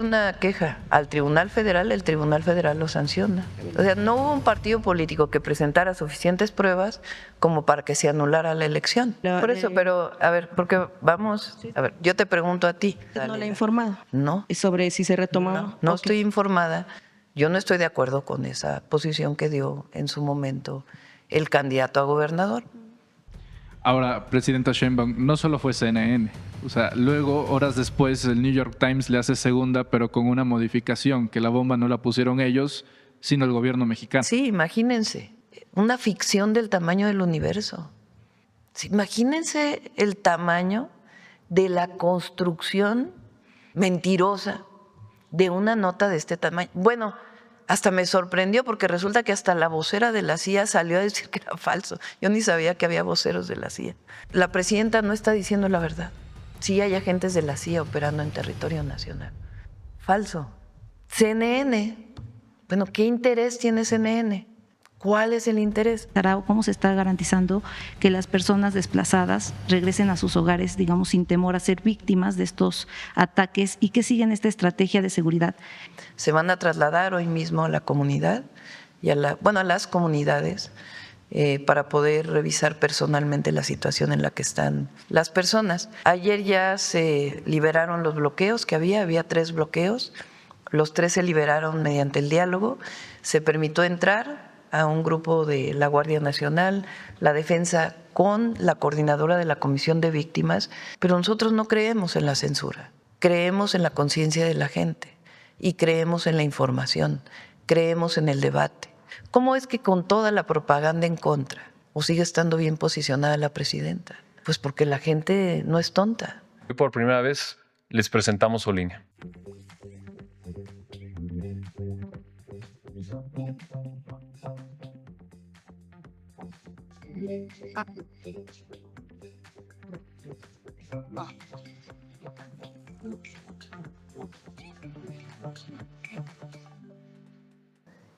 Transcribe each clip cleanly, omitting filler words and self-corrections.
Una queja al Tribunal Federal, el Tribunal Federal lo sanciona. O sea, no hubo un partido político que presentara suficientes pruebas como para que se anulara la elección. Por eso, pero a ver, porque vamos, a ver, yo te pregunto a ti. ¿No le ha informado? No. ¿Sobre si se retoma o no? No estoy informada. Yo no estoy de acuerdo con esa posición que dio en su momento el candidato a gobernador. Ahora, presidenta Sheinbaum, no solo fue CNN, o sea, luego, horas después, el New York Times le hace segunda, pero con una modificación, que la bomba no la pusieron ellos, sino el gobierno mexicano. Sí, imagínense, una ficción del tamaño del universo. Sí, imagínense el tamaño de la construcción mentirosa de una nota de este tamaño. Bueno, hasta me sorprendió porque resulta que hasta la vocera de la CIA salió a decir que era falso. Yo ni sabía que había voceros de la CIA. La presidenta no está diciendo la verdad. Sí hay agentes de la CIA operando en territorio nacional. Falso. CNN. Bueno, ¿qué interés tiene CNN? ¿Cuál es el interés? ¿Cómo se está garantizando que las personas desplazadas regresen a sus hogares, digamos, sin temor a ser víctimas de estos ataques y que siguen esta estrategia de seguridad? Se van a trasladar hoy mismo a la comunidad y a las comunidades para poder revisar personalmente la situación en la que están las personas. Ayer ya se liberaron los bloqueos que había 3 bloqueos, los 3 se liberaron mediante el diálogo, se permitió entrar a un grupo de la Guardia Nacional, la Defensa con la coordinadora de la Comisión de Víctimas, pero nosotros no creemos en la censura, creemos en la conciencia de la gente y creemos en la información, creemos en el debate. ¿Cómo es que con toda la propaganda en contra o sigue estando bien posicionada la presidenta? Pues porque la gente no es tonta. Hoy por primera vez les presentamos Olínea.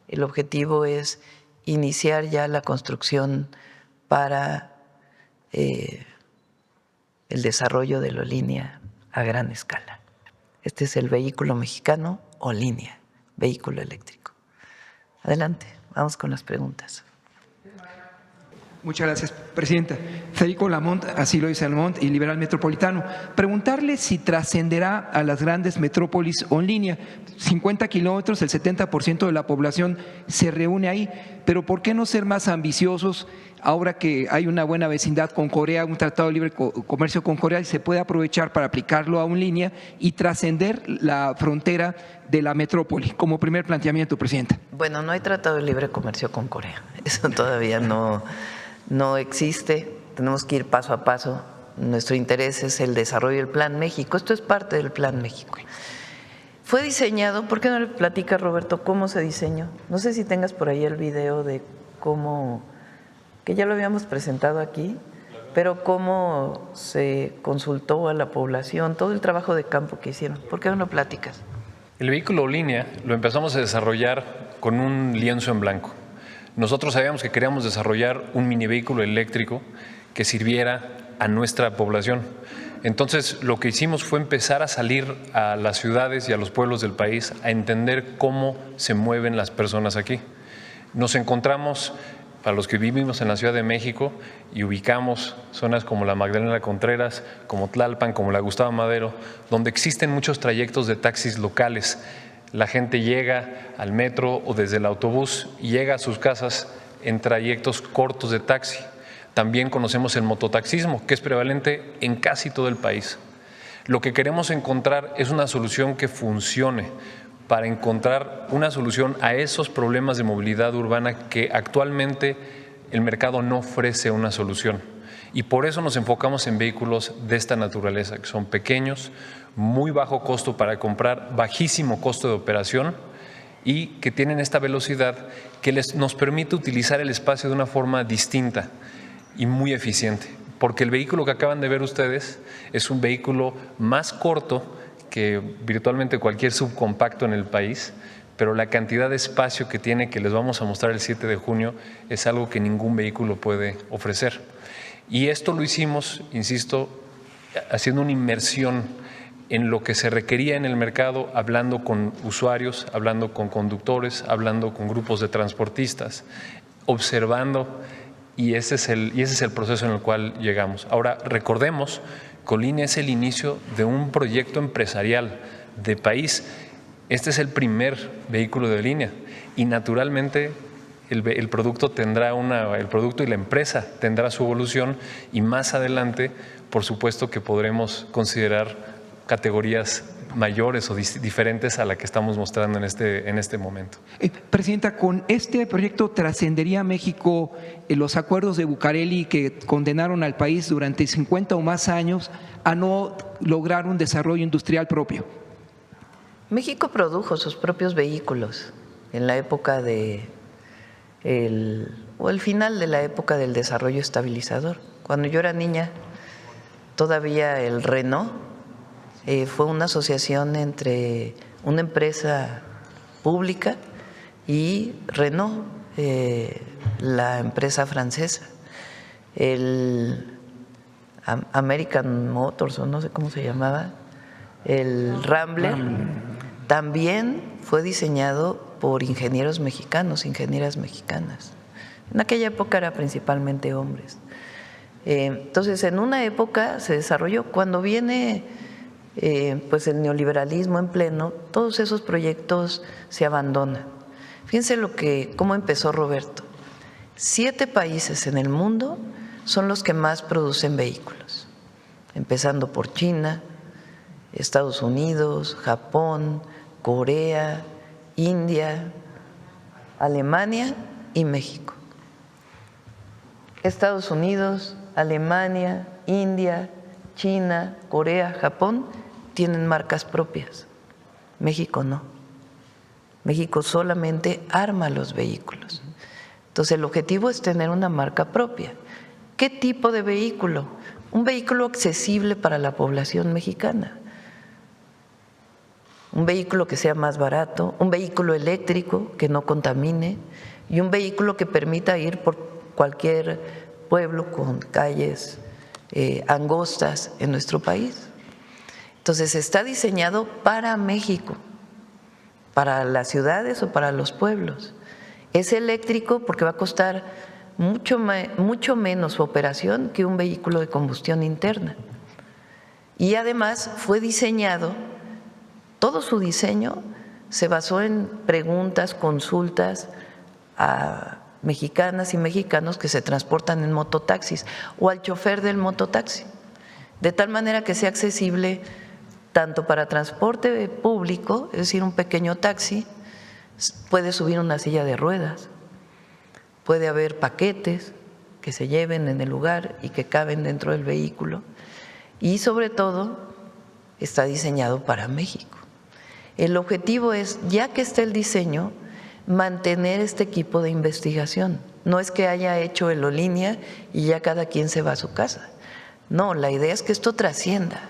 El objetivo es iniciar ya la construcción para el desarrollo de la línea a gran escala. Este es el vehículo mexicano Olínea, vehículo eléctrico. Adelante, vamos con las preguntas. Muchas gracias, presidenta. Federico Lamont, Asilo y Salmont y Liberal Metropolitano. Preguntarle si trascenderá a las grandes metrópolis o en línea. 50 kilómetros, el 70% de la población se reúne ahí, pero ¿por qué no ser más ambiciosos ahora que hay una buena vecindad con Corea, un tratado de libre comercio con Corea y se puede aprovechar para aplicarlo a un línea y trascender la frontera de la metrópoli? Como primer planteamiento, presidenta. Bueno, no hay tratado de libre comercio con Corea. Eso todavía no existe, tenemos que ir paso a paso. Nuestro interés es el desarrollo del Plan México. Esto es parte del Plan México. Fue diseñado, ¿por qué no le platica, Roberto, cómo se diseñó? No sé si tengas por ahí el video de cómo, que ya lo habíamos presentado aquí, pero cómo se consultó a la población, todo el trabajo de campo que hicieron. ¿Por qué no lo platicas? El vehículo Olínea lo empezamos a desarrollar con un lienzo en blanco. Nosotros sabíamos que queríamos desarrollar un mini vehículo eléctrico que sirviera a nuestra población. Entonces, lo que hicimos fue empezar a salir a las ciudades y a los pueblos del país a entender cómo se mueven las personas aquí. Nos encontramos, para los que vivimos en la Ciudad de México y ubicamos zonas como la Magdalena Contreras, como Tlalpan, como la Gustavo Madero, donde existen muchos trayectos de taxis locales. La gente llega al metro o desde el autobús y llega a sus casas en trayectos cortos de taxi. También conocemos el mototaxismo, que es prevalente en casi todo el país. Lo que queremos encontrar es una solución que funcione para encontrar una solución a esos problemas de movilidad urbana que actualmente el mercado no ofrece una solución. Y por eso nos enfocamos en vehículos de esta naturaleza, que son pequeños, muy bajo costo para comprar, bajísimo costo de operación y que tienen esta velocidad que nos permite utilizar el espacio de una forma distinta y muy eficiente. Porque el vehículo que acaban de ver ustedes es un vehículo más corto que virtualmente cualquier subcompacto en el país, pero la cantidad de espacio que tiene, que les vamos a mostrar el 7 de junio, es algo que ningún vehículo puede ofrecer. Y esto lo hicimos, insisto, haciendo una inmersión en lo que se requería en el mercado, hablando con usuarios, hablando con conductores, hablando con grupos de transportistas, observando, y ese es el proceso en el cual llegamos. Ahora, recordemos que Línea es el inicio de un proyecto empresarial de país. Este es el primer vehículo de Línea y naturalmente el producto el producto y la empresa tendrá su evolución, y más adelante, por supuesto que podremos considerar categorías mayores o diferentes a la que estamos mostrando en este momento. Presidenta, ¿con este proyecto trascendería México los acuerdos de Bucareli que condenaron al país durante 50 o más años a no lograr un desarrollo industrial propio? México produjo sus propios vehículos en la época el final de la época del desarrollo estabilizador. Cuando yo era niña, todavía el Renault fue una asociación entre una empresa pública y Renault, la empresa francesa. El American Motors, o no sé cómo se llamaba, el Rambler, también fue diseñado por ingenieros mexicanos, ingenieras mexicanas. En aquella época era principalmente hombres. Entonces, en una época se desarrolló. Cuando viene pues el neoliberalismo en pleno, todos esos proyectos se abandonan. Fíjense cómo empezó Roberto. 7 países en el mundo son los que más producen vehículos, empezando por China, Estados Unidos, Japón, Corea, India, Alemania y México. Estados Unidos, Alemania, India, China, Corea, Japón tienen marcas propias. México no. México solamente arma los vehículos. Entonces el objetivo es tener una marca propia. ¿Qué tipo de vehículo? Un vehículo accesible para la población mexicana. Un vehículo que sea más barato, un vehículo eléctrico que no contamine y un vehículo que permita ir por cualquier pueblo con calles angostas en nuestro país. Entonces está diseñado para México, para las ciudades o para los pueblos. Es eléctrico porque va a costar mucho menos su operación que un vehículo de combustión interna. Y además fue diseñado, todo su diseño se basó en preguntas, consultas a mexicanas y mexicanos que se transportan en mototaxis o al chofer del mototaxi, de tal manera que sea accesible tanto para transporte público, es decir, un pequeño taxi, puede subir una silla de ruedas, puede haber paquetes que se lleven en el lugar y que caben dentro del vehículo, y sobre todo está diseñado para México. El objetivo es, ya que está el diseño, mantener este equipo de investigación. No es que haya hecho el Olínea y ya cada quien se va a su casa. No, la idea es que esto trascienda.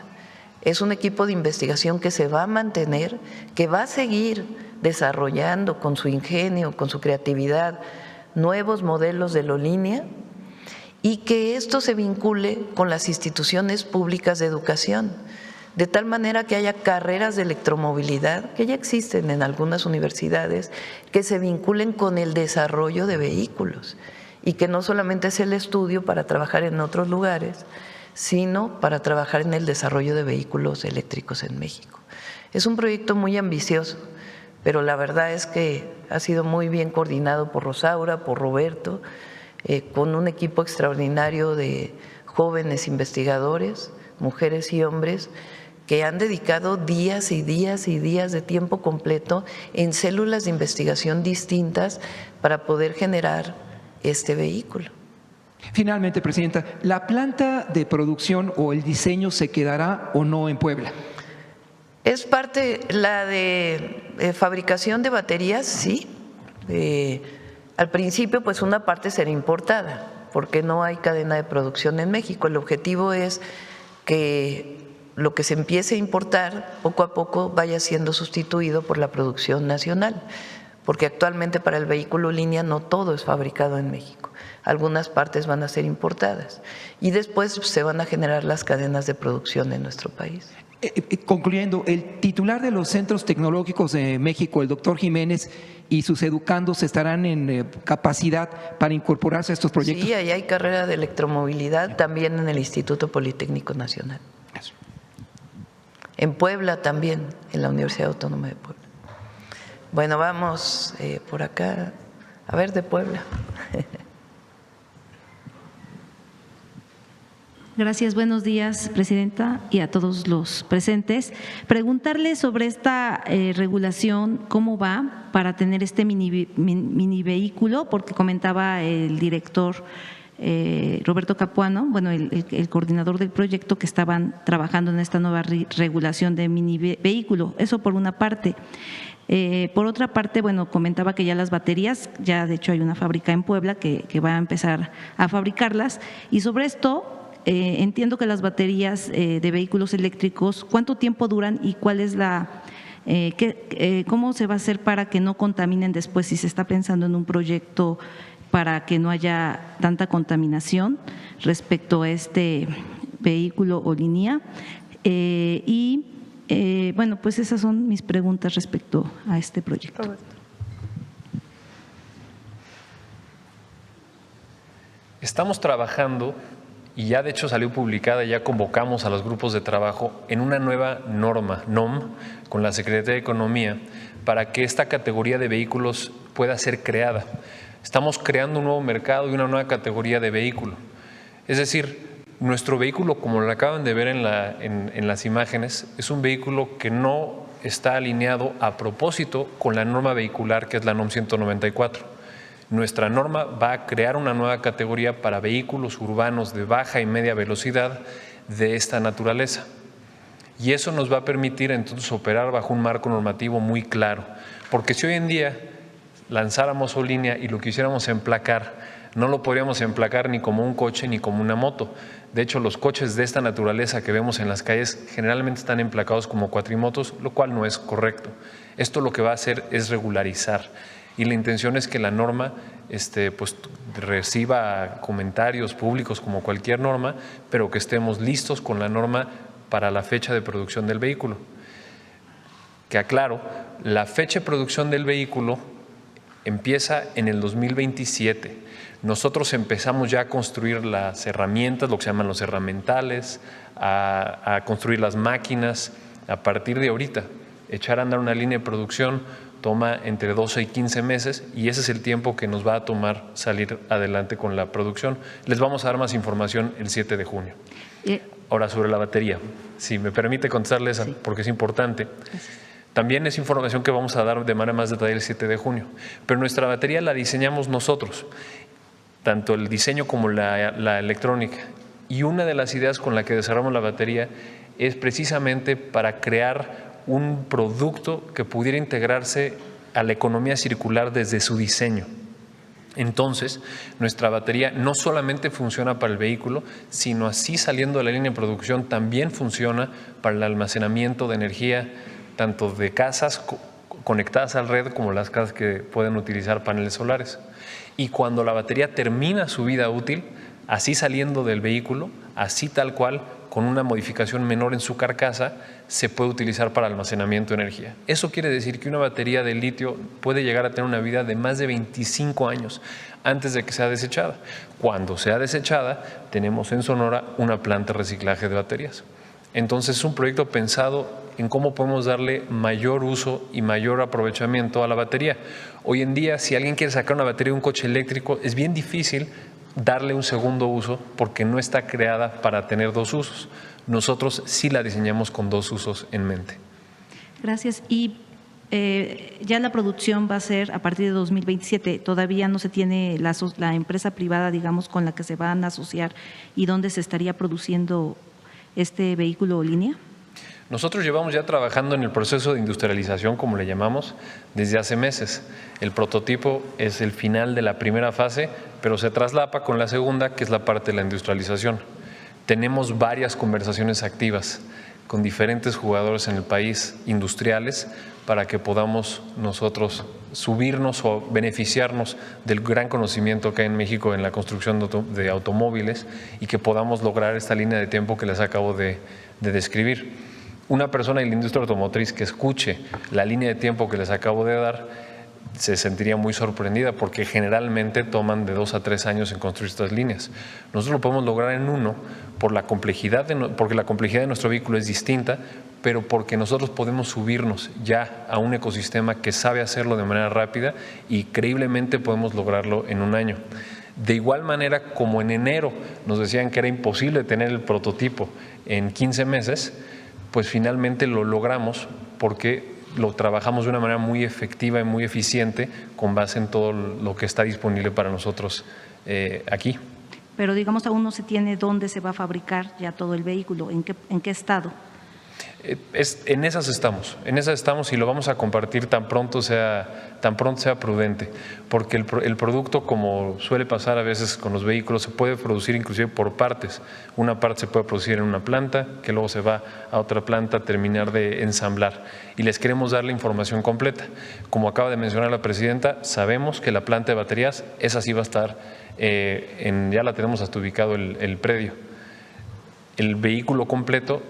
Es un equipo de investigación que se va a mantener, que va a seguir desarrollando con su ingenio, con su creatividad, nuevos modelos de Olínea, y que esto se vincule con las instituciones públicas de educación, de tal manera que haya carreras de electromovilidad que ya existen en algunas universidades, que se vinculen con el desarrollo de vehículos y que no solamente es el estudio para trabajar en otros lugares, sino para trabajar en el desarrollo de vehículos eléctricos en México. Es un proyecto muy ambicioso, pero la verdad es que ha sido muy bien coordinado por Rosaura, por Roberto, con un equipo extraordinario de jóvenes investigadores, mujeres y hombres, que han dedicado días y días y días de tiempo completo en células de investigación distintas para poder generar este vehículo. Finalmente, Presidenta, ¿la planta de producción o el diseño se quedará o no en Puebla? Es parte, la de fabricación de baterías, sí. Al principio, pues una parte será importada, porque no hay cadena de producción en México. El objetivo es que lo que se empiece a importar poco a poco vaya siendo sustituido por la producción nacional, porque actualmente para el vehículo línea no todo es fabricado en México, algunas partes van a ser importadas y después se van a generar las cadenas de producción en nuestro país. Concluyendo, el titular de los centros tecnológicos de México, el doctor Jiménez, y sus educandos estarán en capacidad para incorporarse a estos proyectos. Sí, ahí hay carrera de electromovilidad también en el Instituto Politécnico Nacional. En Puebla también, en la Universidad Autónoma de Puebla. Bueno, vamos por acá. A ver, de Puebla. Gracias, buenos días, presidenta, y a todos los presentes. Preguntarle sobre esta regulación, cómo va para tener este mini vehículo, porque comentaba el director Roberto Capuano, bueno, el coordinador del proyecto, que estaban trabajando en esta nueva regulación de mini vehículo. Eso por una parte. Por otra parte, bueno, comentaba que ya las baterías, ya de hecho hay una fábrica en Puebla que va a empezar a fabricarlas, y sobre esto entiendo que las baterías de vehículos eléctricos, ¿cuánto tiempo duran y cuál es cómo se va a hacer para que no contaminen después, si se está pensando en un proyecto para que no haya tanta contaminación respecto a este vehículo o línea? Bueno, pues esas son mis preguntas respecto a este proyecto. Estamos trabajando, y ya de hecho salió publicada, ya convocamos a los grupos de trabajo en una nueva norma, NOM, con la Secretaría de Economía, para que esta categoría de vehículos pueda ser creada. Estamos creando un nuevo mercado y una nueva categoría de vehículo. Es decir, nuestro vehículo, como lo acaban de ver en las imágenes, es un vehículo que no está alineado a propósito con la norma vehicular, que es la NOM 194. Nuestra norma va a crear una nueva categoría para vehículos urbanos de baja y media velocidad de esta naturaleza. Y eso nos va a permitir entonces operar bajo un marco normativo muy claro. Porque si hoy en día lanzáramos Olínea y lo quisiéramos emplacar, no lo podríamos emplacar ni como un coche ni como una moto. De hecho, los coches de esta naturaleza que vemos en las calles generalmente están emplacados como cuatrimotos, lo cual no es correcto. Esto lo que va a hacer es regularizar. Y la intención es que la norma pues, reciba comentarios públicos como cualquier norma, pero que estemos listos con la norma para la fecha de producción del vehículo. Que aclaro, la fecha de producción del vehículo empieza en el 2027. Nosotros empezamos ya a construir las herramientas, lo que se llaman los herramientales, a construir las máquinas a partir de ahorita. Echar a andar una línea de producción toma entre 12 y 15 meses y ese es el tiempo que nos va a tomar salir adelante con la producción. Les vamos a dar más información el 7 de junio. Ahora, sobre la batería, si me permite contestarle esa, sí, porque es importante. Gracias. También es información que vamos a dar de manera más detallada el 7 de junio. Pero nuestra batería la diseñamos nosotros, tanto el diseño como la electrónica. Y una de las ideas con la que desarrollamos la batería es precisamente para crear un producto que pudiera integrarse a la economía circular desde su diseño. Entonces, nuestra batería no solamente funciona para el vehículo, sino así saliendo de la línea de producción también funciona para el almacenamiento de energía, tanto de casas conectadas a la red como las casas que pueden utilizar paneles solares. Y cuando la batería termina su vida útil, así saliendo del vehículo, así tal cual, con una modificación menor en su carcasa, se puede utilizar para almacenamiento de energía. Eso quiere decir que una batería de litio puede llegar a tener una vida de más de 25 años antes de que sea desechada. Cuando sea desechada, tenemos en Sonora una planta de reciclaje de baterías. Entonces es un proyecto pensado en cómo podemos darle mayor uso y mayor aprovechamiento a la batería. Hoy en día, si alguien quiere sacar una batería de un coche eléctrico, es bien difícil darle un segundo uso porque no está creada para tener dos usos. Nosotros sí la diseñamos con dos usos en mente. Gracias. Y ya la producción va a ser a partir de 2027. Todavía no se tiene la empresa privada, digamos, con la que se van a asociar y dónde se estaría produciendo este vehículo o línea. Nosotros llevamos ya trabajando en el proceso de industrialización, como le llamamos, desde hace meses. El prototipo es el final de la primera fase, pero se traslapa con la segunda, que es la parte de la industrialización. Tenemos varias conversaciones activas con diferentes jugadores en el país, industriales, para que podamos nosotros subirnos o beneficiarnos del gran conocimiento que hay en México en la construcción de automóviles y que podamos lograr esta línea de tiempo que les acabo de describir. Una persona de la industria automotriz que escuche la línea de tiempo que les acabo de dar se sentiría muy sorprendida porque generalmente toman de 2 a 3 años en construir estas líneas. Nosotros lo podemos lograr en 1 por la complejidad porque la complejidad de nuestro vehículo es distinta, pero porque nosotros podemos subirnos ya a un ecosistema que sabe hacerlo de manera rápida y creíblemente podemos lograrlo en 1 año. De igual manera, como en enero nos decían que era imposible tener el prototipo en 15 meses, pues finalmente lo logramos porque lo trabajamos de una manera muy efectiva y muy eficiente con base en todo lo que está disponible para nosotros aquí. Pero digamos, aún no se tiene dónde se va a fabricar ya todo el vehículo, ¿en qué estado? En esas estamos y lo vamos a compartir tan pronto sea prudente, porque el producto, como suele pasar a veces con los vehículos, se puede producir inclusive por partes. Una parte se puede producir en una planta, que luego se va a otra planta a terminar de ensamblar. Y les queremos dar la información completa. Como acaba de mencionar la presidenta, sabemos que la planta de baterías, esa sí va a estar, ya la tenemos hasta ubicado el predio. El vehículo completo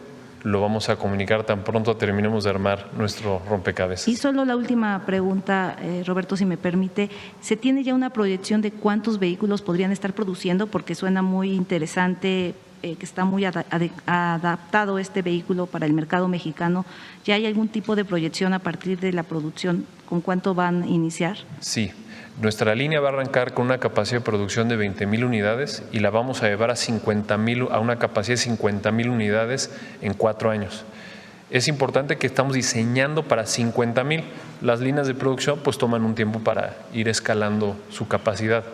lo vamos a comunicar tan pronto terminemos de armar nuestro rompecabezas. Y solo la última pregunta, Roberto, si me permite, ¿se tiene ya una proyección de cuántos vehículos podrían estar produciendo? Porque suena muy interesante, que está muy adaptado este vehículo para el mercado mexicano. ¿Ya hay algún tipo de proyección a partir de la producción? ¿Con cuánto van a iniciar? Sí. Nuestra línea va a arrancar con una capacidad de producción de 20,000 unidades y la vamos a llevar a una capacidad de 50,000 unidades en 4 años. Es importante que estamos diseñando para 50,000. Las líneas de producción pues toman un tiempo para ir escalando su capacidad,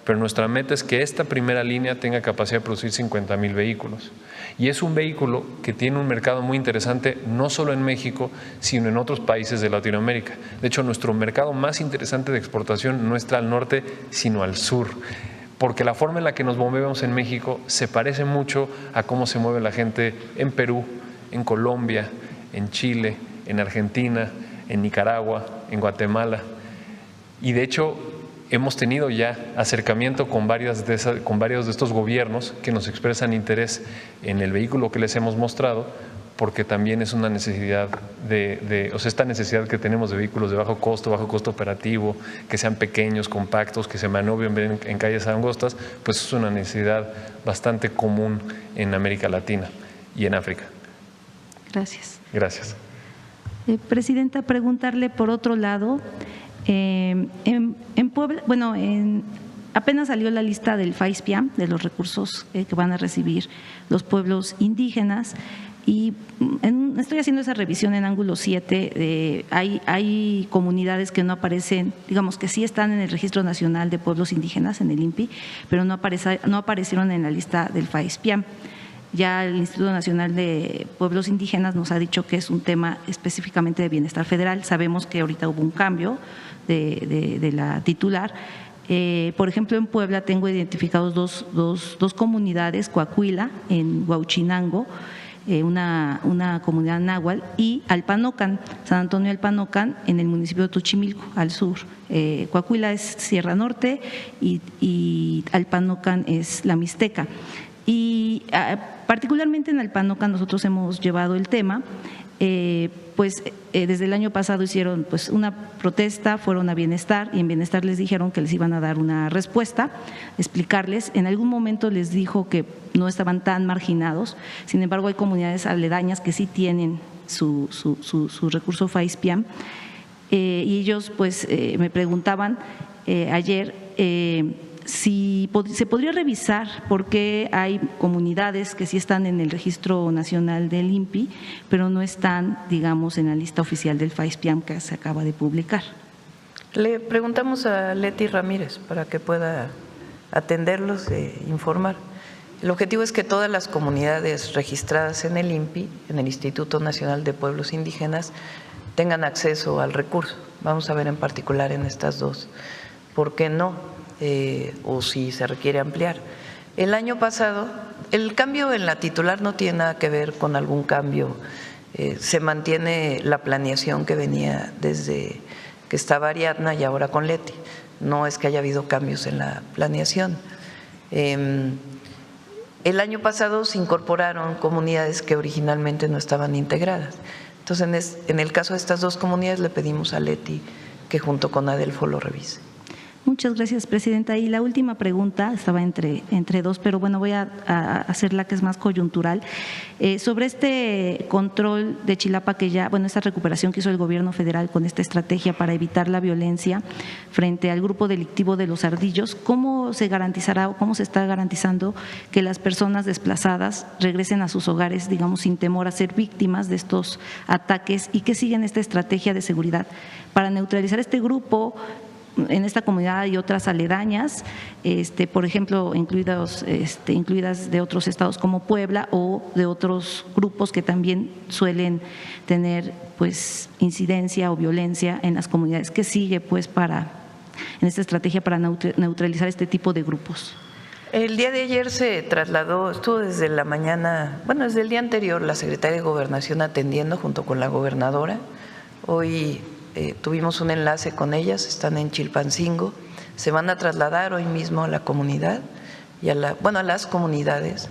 pero nuestra meta es que esta primera línea tenga capacidad de producir 50,000 vehículos. Y es un vehículo que tiene un mercado muy interesante, no solo en México, sino en otros países de Latinoamérica. De hecho, nuestro mercado más interesante de exportación no está al norte, sino al sur, porque la forma en la que nos movemos en México se parece mucho a cómo se mueve la gente en Perú, en Colombia, en Chile, en Argentina, en Nicaragua, en Guatemala. Y de hecho, hemos tenido ya acercamiento con varios de estos gobiernos que nos expresan interés en el vehículo que les hemos mostrado, porque también es una necesidad esta necesidad que tenemos de vehículos de bajo costo operativo, que sean pequeños, compactos, que se maniobren bien en calles angostas, pues es una necesidad bastante común en América Latina y en África. Gracias. Gracias. Presidenta, preguntarle por otro lado, en Puebla, apenas salió la lista del FAISPIAM, de los recursos que van a recibir los pueblos indígenas, y estoy haciendo esa revisión en ángulo 7, hay comunidades que no aparecen, digamos que sí están en el Registro Nacional de Pueblos Indígenas, en el INPI, pero no aparecieron en la lista del FAISPIAM. Ya el Instituto Nacional de Pueblos Indígenas nos ha dicho que es un tema específicamente de bienestar federal. Sabemos que ahorita hubo un cambio de la titular. Por ejemplo, en Puebla tengo identificados dos comunidades, Coahuila, en Huauchinango, una comunidad náhuatl, y Alpanocan, San Antonio Alpanocan, en el municipio de Tochimilco, al sur. Coahuila es Sierra Norte y Alpanocan es la Mixteca. Y particularmente en Alpanocan nosotros hemos llevado el tema, desde el año pasado hicieron una protesta, fueron a Bienestar y en Bienestar les dijeron que les iban a dar una respuesta, explicarles. En algún momento les dijo que no estaban tan marginados, sin embargo hay comunidades aledañas que sí tienen su recurso FAISPIAM, y ellos me preguntaban ayer si se podría revisar por qué hay comunidades que sí están en el Registro Nacional del INPI, pero no están, digamos, en la lista oficial del FAISPIAM que se acaba de publicar. Le preguntamos a Leti Ramírez para que pueda atenderlos e informar. El objetivo es que todas las comunidades registradas en el INPI, en el Instituto Nacional de Pueblos Indígenas, tengan acceso al recurso. Vamos a ver en particular en estas dos, ¿por qué no? O si se requiere ampliar. El año pasado, el cambio en la titular no tiene nada que ver con algún cambio, se mantiene la planeación que venía desde que estaba Ariadna y ahora con Leti, no es que haya habido cambios en la planeación. El año pasado se incorporaron comunidades que originalmente no estaban integradas. Entonces, en el caso de estas dos comunidades le pedimos a Leti que junto con Adelfo lo revise. Muchas gracias, presidenta. Y la última pregunta, estaba entre dos, pero bueno, voy a hacer la que es más coyuntural. Sobre este control de Chilapa que ya, bueno, esta recuperación que hizo el gobierno federal con esta estrategia para evitar la violencia frente al grupo delictivo de los ardillos, ¿cómo se garantizará o cómo se está garantizando que las personas desplazadas regresen a sus hogares, digamos, sin temor a ser víctimas de estos ataques y que siguen esta estrategia de seguridad para neutralizar este grupo en esta comunidad y otras aledañas, por ejemplo, incluidas de otros estados como Puebla o de otros grupos que también suelen tener pues incidencia o violencia en las comunidades? ¿Qué sigue pues en esta estrategia para neutralizar este tipo de grupos? El día de ayer se trasladó, estuvo desde la mañana, bueno, desde el día anterior la secretaria de Gobernación atendiendo junto con la gobernadora. Hoy tuvimos un enlace con ellas, están en Chilpancingo, se van a trasladar hoy mismo a la comunidad y a las comunidades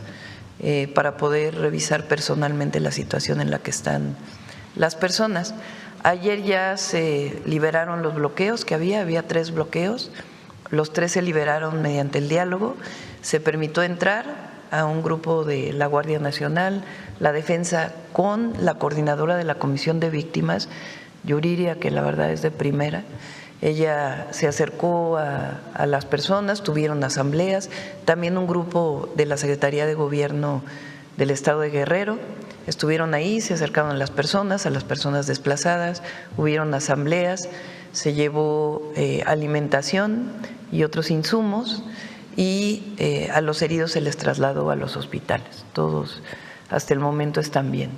para poder revisar personalmente la situación en la que están las personas. Ayer ya se liberaron los bloqueos que había 3 bloqueos, los 3 se liberaron mediante el diálogo, se permitió entrar a un grupo de la Guardia Nacional, la Defensa con la coordinadora de la Comisión de Víctimas, Yuriria, que la verdad es de primera. Ella se acercó a las personas, tuvieron asambleas, también un grupo de la Secretaría de Gobierno del Estado de Guerrero, estuvieron ahí, se acercaron a las personas desplazadas, hubieron asambleas, se llevó alimentación y otros insumos y a los heridos se les trasladó a los hospitales, todos hasta el momento están bien.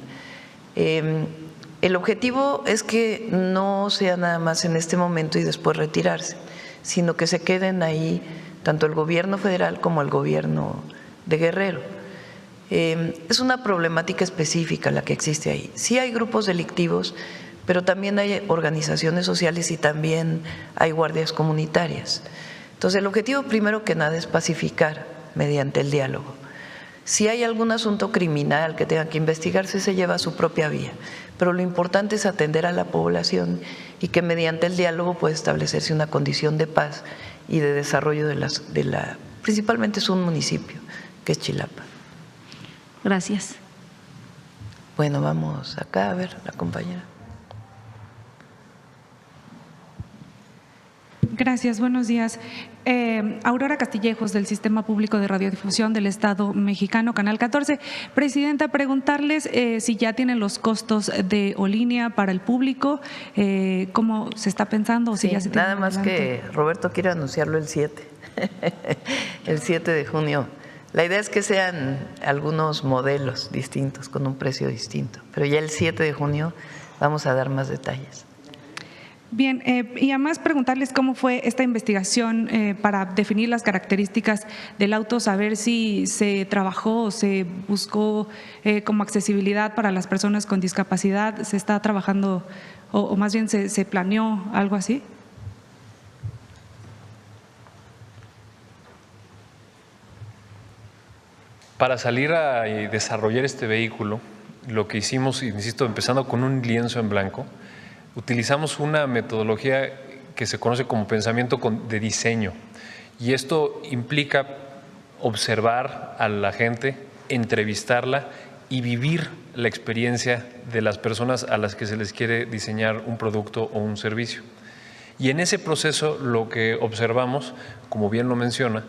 El objetivo es que no sea nada más en este momento y después retirarse, sino que se queden ahí tanto el gobierno federal como el gobierno de Guerrero. Es una problemática específica la que existe ahí. Sí hay grupos delictivos, pero también hay organizaciones sociales y también hay guardias comunitarias. Entonces, el objetivo primero que nada es pacificar mediante el diálogo. Si hay algún asunto criminal que tenga que investigarse, se lleva a su propia vía, pero lo importante es atender a la población y que mediante el diálogo pueda establecerse una condición de paz y de desarrollo principalmente es un municipio, que es Chilapa. Gracias. Bueno, vamos acá a ver la compañera. Gracias, buenos días. Aurora Castillejos, del Sistema Público de Radiodifusión del Estado Mexicano, Canal 14. Presidenta, preguntarles si ya tienen los costos de O-Línea para el público, cómo se está pensando o si ya se tiene. Nada más que Roberto quiere anunciarlo el 7, el 7 de junio. La idea es que sean algunos modelos distintos, con un precio distinto, pero ya el 7 de junio vamos a dar más detalles. Bien, y además preguntarles cómo fue esta investigación para definir las características del auto, saber si se trabajó o se buscó como accesibilidad para las personas con discapacidad, se está trabajando o más bien se planeó algo así. Para salir a desarrollar este vehículo, lo que hicimos, insisto, empezando con un lienzo en blanco, utilizamos una metodología que se conoce como pensamiento de diseño, y esto implica observar a la gente, entrevistarla y vivir la experiencia de las personas a las que se les quiere diseñar un producto o un servicio. Y en ese proceso lo que observamos, como bien lo menciona,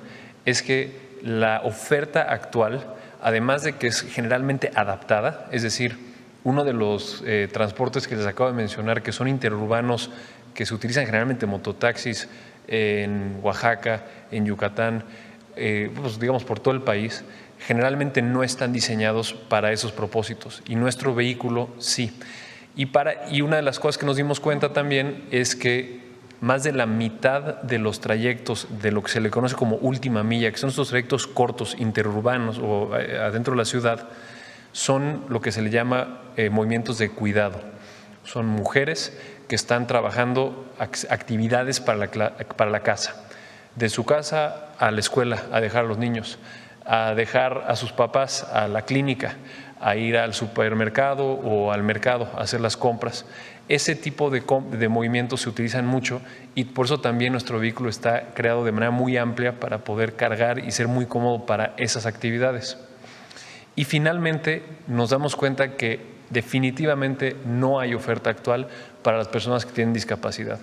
es que la oferta actual, además de que es generalmente adaptada, es decir, uno de los transportes que les acabo de mencionar, que son interurbanos, que se utilizan generalmente mototaxis en Oaxaca, en Yucatán, pues digamos por todo el país, generalmente no están diseñados para esos propósitos y nuestro vehículo sí. Y una de las cosas que nos dimos cuenta también es que más de la mitad de los trayectos de lo que se le conoce como última milla, que son estos trayectos cortos, interurbanos o adentro de la ciudad, son lo que se le llama movimientos de cuidado. Son mujeres que están trabajando actividades para la casa, de su casa a la escuela a dejar a los niños, a dejar a sus papás a la clínica, a ir al supermercado o al mercado a hacer las compras. Ese tipo de movimientos se utilizan mucho y por eso también nuestro vehículo está creado de manera muy amplia para poder cargar y ser muy cómodo para esas actividades. Y finalmente nos damos cuenta que definitivamente no hay oferta actual para las personas que tienen discapacidad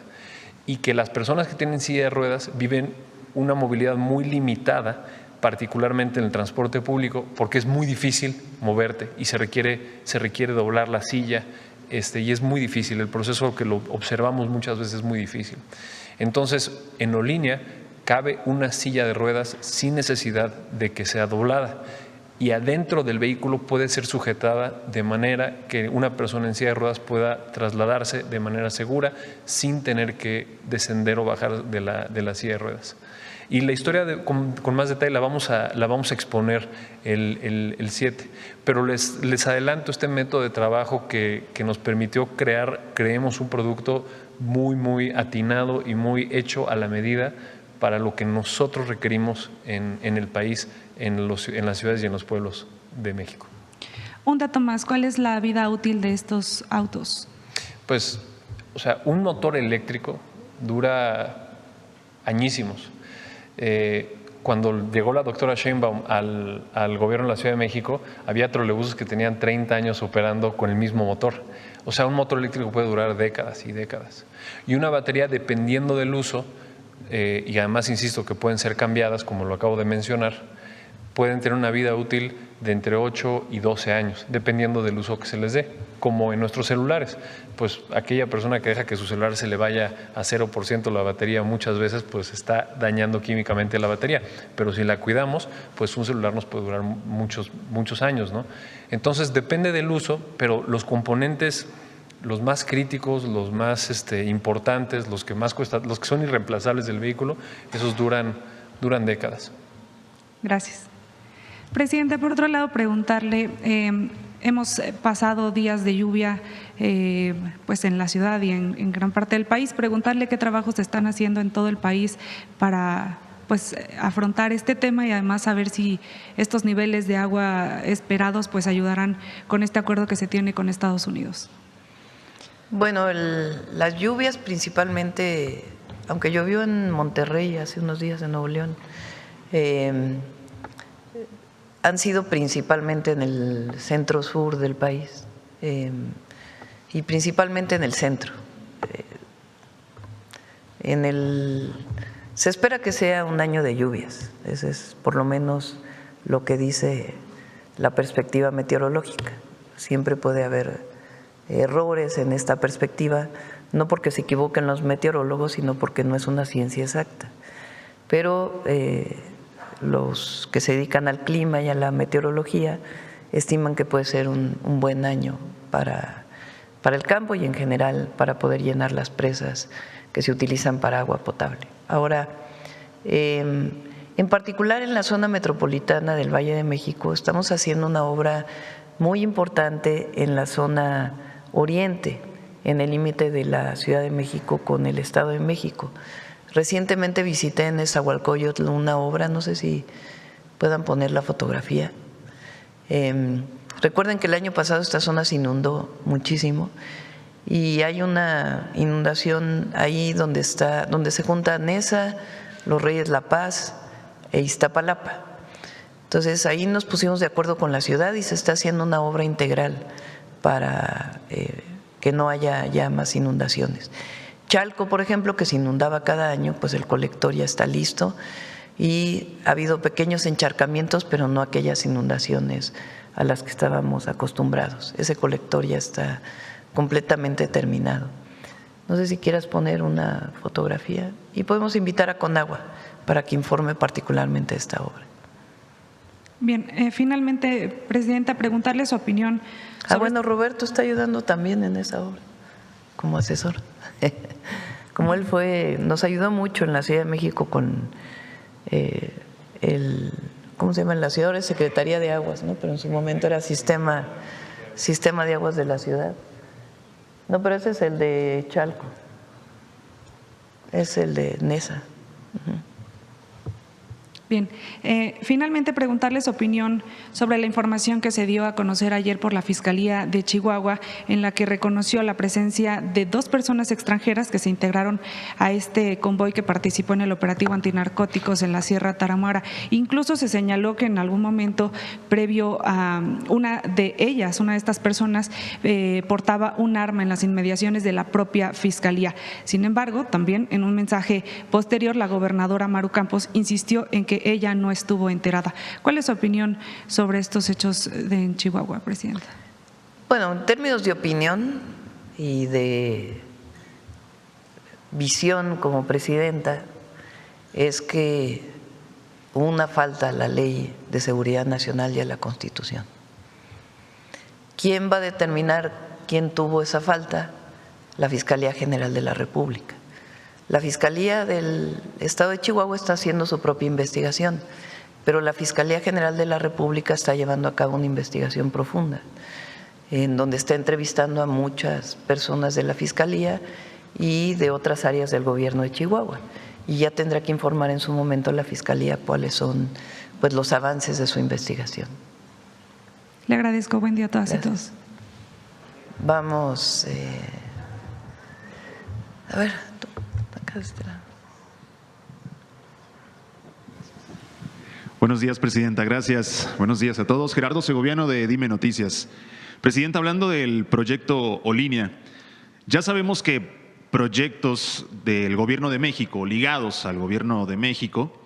y que las personas que tienen silla de ruedas viven una movilidad muy limitada, particularmente en el transporte público, porque es muy difícil moverte y se requiere doblar la silla y es muy difícil. El proceso que lo observamos muchas veces es muy difícil. Entonces, en Olinia cabe una silla de ruedas sin necesidad de que sea doblada y adentro del vehículo puede ser sujetada de manera que una persona en silla de ruedas pueda trasladarse de manera segura sin tener que descender o bajar de la silla de ruedas. Y la historia con más detalle la vamos a exponer el 7, pero les adelanto este método de trabajo que nos permitió creemos un producto muy, muy atinado y muy hecho a la medida para lo que nosotros requerimos en el país, en las ciudades y en los pueblos de México. Un dato más, ¿cuál es la vida útil de estos autos? Pues, un motor eléctrico dura añísimos. Cuando llegó la doctora Sheinbaum al gobierno de la Ciudad de México, había trolebuses que tenían 30 años operando con el mismo motor. Un motor eléctrico puede durar décadas y décadas. Y una batería, dependiendo del uso, y además insisto que pueden ser cambiadas, como lo acabo de mencionar, pueden tener una vida útil de entre 8 y 12 años, dependiendo del uso que se les dé, como en nuestros celulares. Pues aquella persona que deja que su celular se le vaya a 0% la batería muchas veces pues está dañando químicamente la batería, pero si la cuidamos, pues un celular nos puede durar muchos años, ¿no? Entonces depende del uso, pero los componentes, los más críticos, los más importantes, los que más cuestan, los que son irreemplazables del vehículo, esos duran décadas. Gracias. Presidenta, por otro lado, preguntarle, hemos pasado días de lluvia pues en la ciudad y en gran parte del país, preguntarle qué trabajos se están haciendo en todo el país para pues afrontar este tema y además saber si estos niveles de agua esperados pues ayudarán con este acuerdo que se tiene con Estados Unidos. Bueno, las lluvias principalmente, aunque llovió en Monterrey hace unos días en Nuevo León, han sido principalmente en el centro-sur del país y principalmente en el centro. Se espera que sea un año de lluvias, ese es por lo menos lo que dice la perspectiva meteorológica. Siempre puede haber errores en esta perspectiva, no porque se equivoquen los meteorólogos, sino porque no es una ciencia exacta. Pero los que se dedican al clima y a la meteorología estiman que puede ser un buen año para el campo y en general para poder llenar las presas que se utilizan para agua potable. Ahora, en particular en la zona metropolitana del Valle de México, estamos haciendo una obra muy importante en la zona oriente, en el límite de la Ciudad de México con el Estado de México. Recientemente visité en Nezahualcóyotl una obra, no sé si puedan poner la fotografía. Recuerden que el año pasado esta zona se inundó muchísimo y hay una inundación ahí donde se junta Neza, Los Reyes La Paz e Iztapalapa. Entonces ahí nos pusimos de acuerdo con la ciudad y se está haciendo una obra integral para que no haya ya más inundaciones. Chalco, por ejemplo, que se inundaba cada año, pues el colector ya está listo y ha habido pequeños encharcamientos, pero no aquellas inundaciones a las que estábamos acostumbrados. Ese colector ya está completamente terminado. No sé si quieras poner una fotografía y podemos invitar a Conagua para que informe particularmente de esta obra. Bien, finalmente, Presidenta, preguntarle su opinión. Bueno, Roberto está ayudando también en esa obra como asesor. Como él nos ayudó mucho en la Ciudad de México con ¿cómo se llama? En la ciudad ahora es Secretaría de Aguas, ¿no? Pero en su momento era Sistema de Aguas de la ciudad. No, pero ese es el de Chalco. Es el de Neza. Bien, finalmente preguntarles su opinión sobre la información que se dio a conocer ayer por la Fiscalía de Chihuahua, en la que reconoció la presencia de 2 personas extranjeras que se integraron a este convoy que participó en el operativo antinarcóticos en la Sierra Tarahumara. Incluso se señaló que en algún momento previo a una de estas personas portaba un arma en las inmediaciones de la propia Fiscalía. Sin embargo, también en un mensaje posterior, la gobernadora Maru Campos insistió en que ella no estuvo enterada. ¿Cuál es su opinión sobre estos hechos en Chihuahua, presidenta? Bueno, en términos de opinión y de visión como presidenta, es que hubo una falta a la Ley de Seguridad Nacional y a la Constitución. ¿Quién va a determinar quién tuvo esa falta? La Fiscalía General de la República. La Fiscalía del Estado de Chihuahua está haciendo su propia investigación, pero la Fiscalía General de la República está llevando a cabo una investigación profunda, en donde está entrevistando a muchas personas de la Fiscalía y de otras áreas del gobierno de Chihuahua. Y ya tendrá que informar en su momento la Fiscalía cuáles son pues, los avances de su investigación. Le agradezco. Buen día a todas y todos. Vamos, a ver, acá de este lado. Buenos días, presidenta. Gracias. Buenos días a todos. Gerardo Segoviano de Dime Noticias. Presidenta, hablando del proyecto O-Línea, ya sabemos que proyectos del Gobierno de México, ligados al Gobierno de México,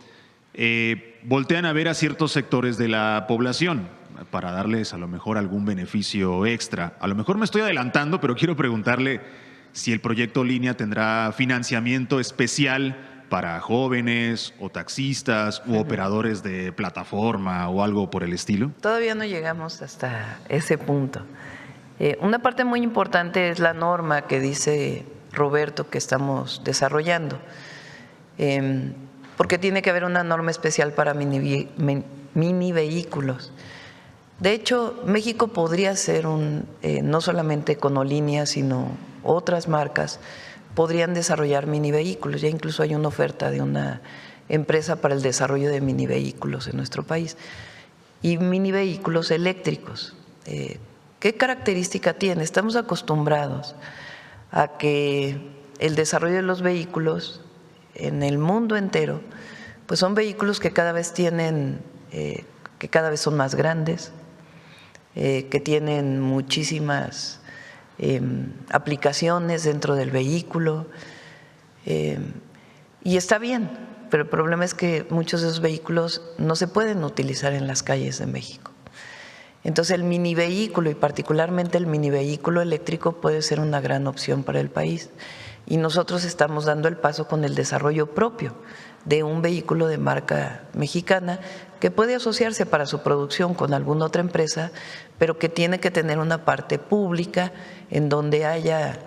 voltean a ver a ciertos sectores de la población para darles a lo mejor algún beneficio extra. A lo mejor me estoy adelantando, pero quiero preguntarle si el proyecto O-Línea tendrá financiamiento especial para jóvenes o taxistas u operadores de plataforma o algo por el estilo. Todavía no llegamos hasta ese punto. Una parte muy importante es la norma que dice Roberto que estamos desarrollando, porque tiene que haber una norma especial para mini vehículos. De hecho, México podría ser no solamente con O-Línea, sino otras marcas podrían desarrollar mini vehículos. Ya incluso hay una oferta de una empresa para el desarrollo de mini vehículos en nuestro país. Y mini vehículos eléctricos. ¿Qué característica tiene? Estamos acostumbrados a que el desarrollo de los vehículos en el mundo entero, pues son vehículos que cada vez que cada vez son más grandes, que tienen muchísimas aplicaciones dentro del vehículo, y está bien, pero el problema es que muchos de esos vehículos no se pueden utilizar en las calles de México. Entonces el mini vehículo y particularmente el mini vehículo eléctrico puede ser una gran opción para el país, y nosotros estamos dando el paso con el desarrollo propio de un vehículo de marca mexicana que puede asociarse para su producción con alguna otra empresa, pero que tiene que tener una parte pública en donde haya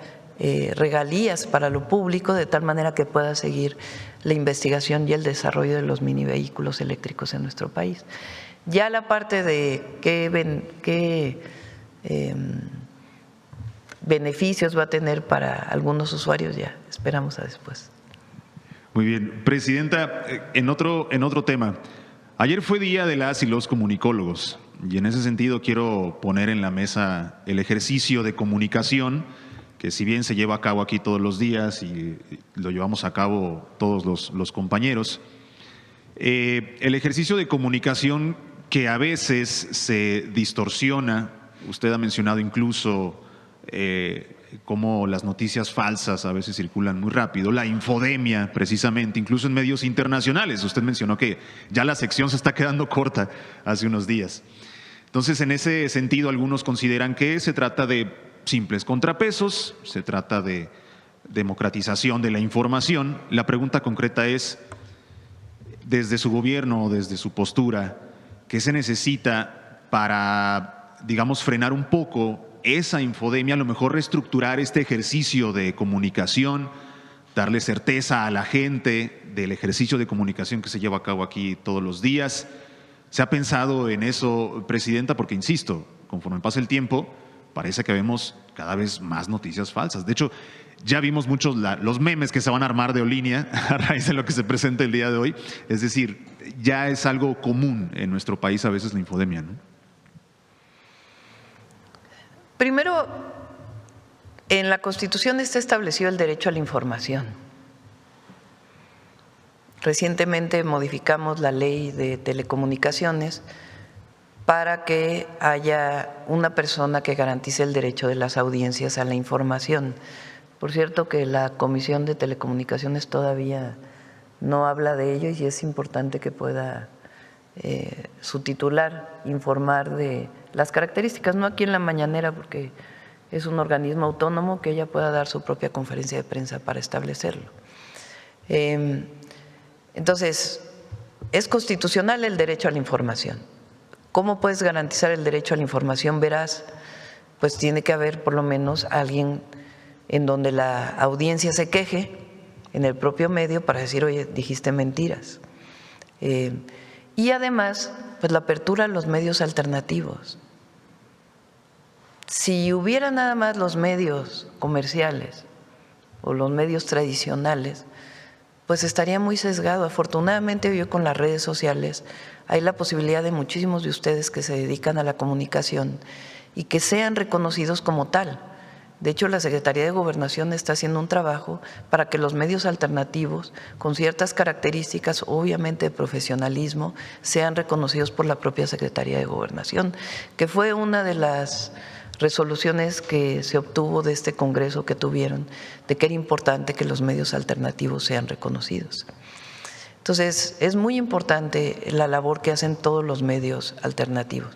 regalías para lo público, de tal manera que pueda seguir la investigación y el desarrollo de los mini vehículos eléctricos en nuestro país. Ya la parte de qué beneficios va a tener para algunos usuarios, ya esperamos a después. Muy bien. Presidenta, en otro tema, ayer fue Día de las y los Comunicólogos, y en ese sentido quiero poner en la mesa el ejercicio de comunicación, que si bien se lleva a cabo aquí todos los días y lo llevamos a cabo todos los compañeros, el ejercicio de comunicación que a veces se distorsiona. Usted ha mencionado incluso cómo las noticias falsas a veces circulan muy rápido, la infodemia precisamente, incluso en medios internacionales. Usted mencionó que ya la sección se está quedando corta hace unos días. Entonces, en ese sentido, algunos consideran que se trata de simples contrapesos, se trata de democratización de la información. La pregunta concreta es, desde su gobierno, desde su postura, ¿qué se necesita para, digamos, frenar un poco esa infodemia, a lo mejor reestructurar este ejercicio de comunicación, darle certeza a la gente del ejercicio de comunicación que se lleva a cabo aquí todos los días? ¿Se ha pensado en eso, presidenta? Porque, insisto, conforme pasa el tiempo, parece que vemos cada vez más noticias falsas. De hecho, Ya vimos muchos los memes que se van a armar de Olínea a raíz de lo que se presenta el día de hoy. Es decir, ya es algo común en nuestro país a veces la infodemia, ¿no? Primero, en la Constitución está establecido el derecho a la información. Recientemente modificamos la ley de telecomunicaciones para que haya una persona que garantice el derecho de las audiencias a la información. Por cierto que la Comisión de Telecomunicaciones todavía no habla de ello y es importante que pueda su titular informar de las características, no aquí en la mañanera porque es un organismo autónomo, que ella pueda dar su propia conferencia de prensa para establecerlo. Entonces, es constitucional el derecho a la información. ¿Cómo puedes garantizar el derecho a la información veraz? Pues tiene que haber por lo menos alguien en donde la audiencia se queje en el propio medio para decir, oye, dijiste mentiras. Y además, pues la apertura a los medios alternativos. Si hubiera nada más los medios comerciales o los medios tradicionales, pues estaría muy sesgado. Afortunadamente hoy con las redes sociales hay la posibilidad de muchísimos de ustedes que se dedican a la comunicación y que sean reconocidos como tal. De hecho, la Secretaría de Gobernación está haciendo un trabajo para que los medios alternativos, con ciertas características, obviamente de profesionalismo, sean reconocidos por la propia Secretaría de Gobernación, que fue una de las resoluciones que se obtuvo de este congreso que tuvieron, de que era importante que los medios alternativos sean reconocidos. Entonces, es muy importante la labor que hacen todos los medios alternativos.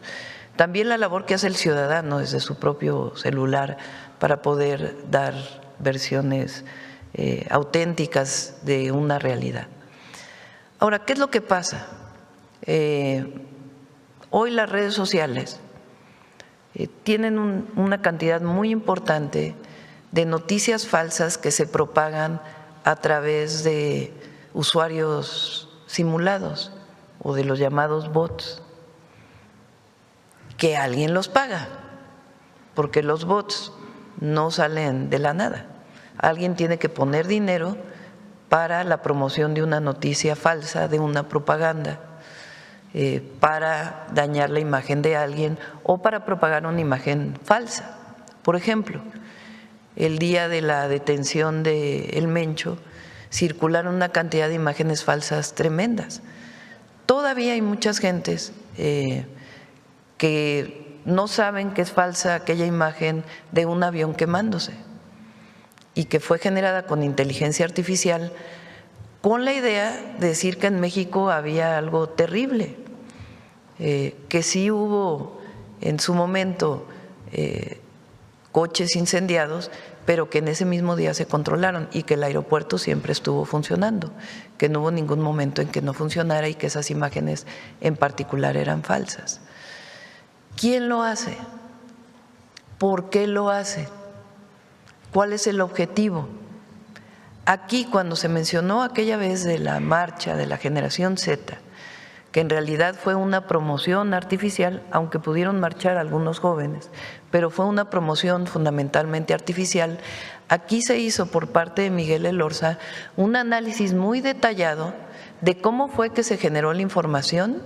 También la labor que hace el ciudadano desde su propio celular para poder dar versiones auténticas de una realidad. Ahora, ¿qué es lo que pasa? Hoy las redes sociales tienen una cantidad muy importante de noticias falsas que se propagan a través de usuarios simulados o de los llamados bots, que alguien los paga, porque los bots no salen de la nada. Alguien tiene que poner dinero para la promoción de una noticia falsa, de una propaganda, para dañar la imagen de alguien o para propagar una imagen falsa. Por ejemplo, el día de la detención de El Mencho circularon una cantidad de imágenes falsas tremendas. Todavía hay muchas gentes que no saben que es falsa aquella imagen de un avión quemándose y que fue generada con inteligencia artificial con la idea de decir que en México había algo terrible, que sí hubo en su momento coches incendiados, pero que en ese mismo día se controlaron y que el aeropuerto siempre estuvo funcionando, que no hubo ningún momento en que no funcionara y que esas imágenes en particular eran falsas. ¿Quién lo hace? ¿Por qué lo hace? ¿Cuál es el objetivo? Aquí, cuando se mencionó aquella vez de la marcha de la generación Z, que en realidad fue una promoción artificial, aunque pudieron marchar algunos jóvenes, pero fue una promoción fundamentalmente artificial, aquí se hizo por parte de Miguel Elorza un análisis muy detallado de cómo fue que se generó la información,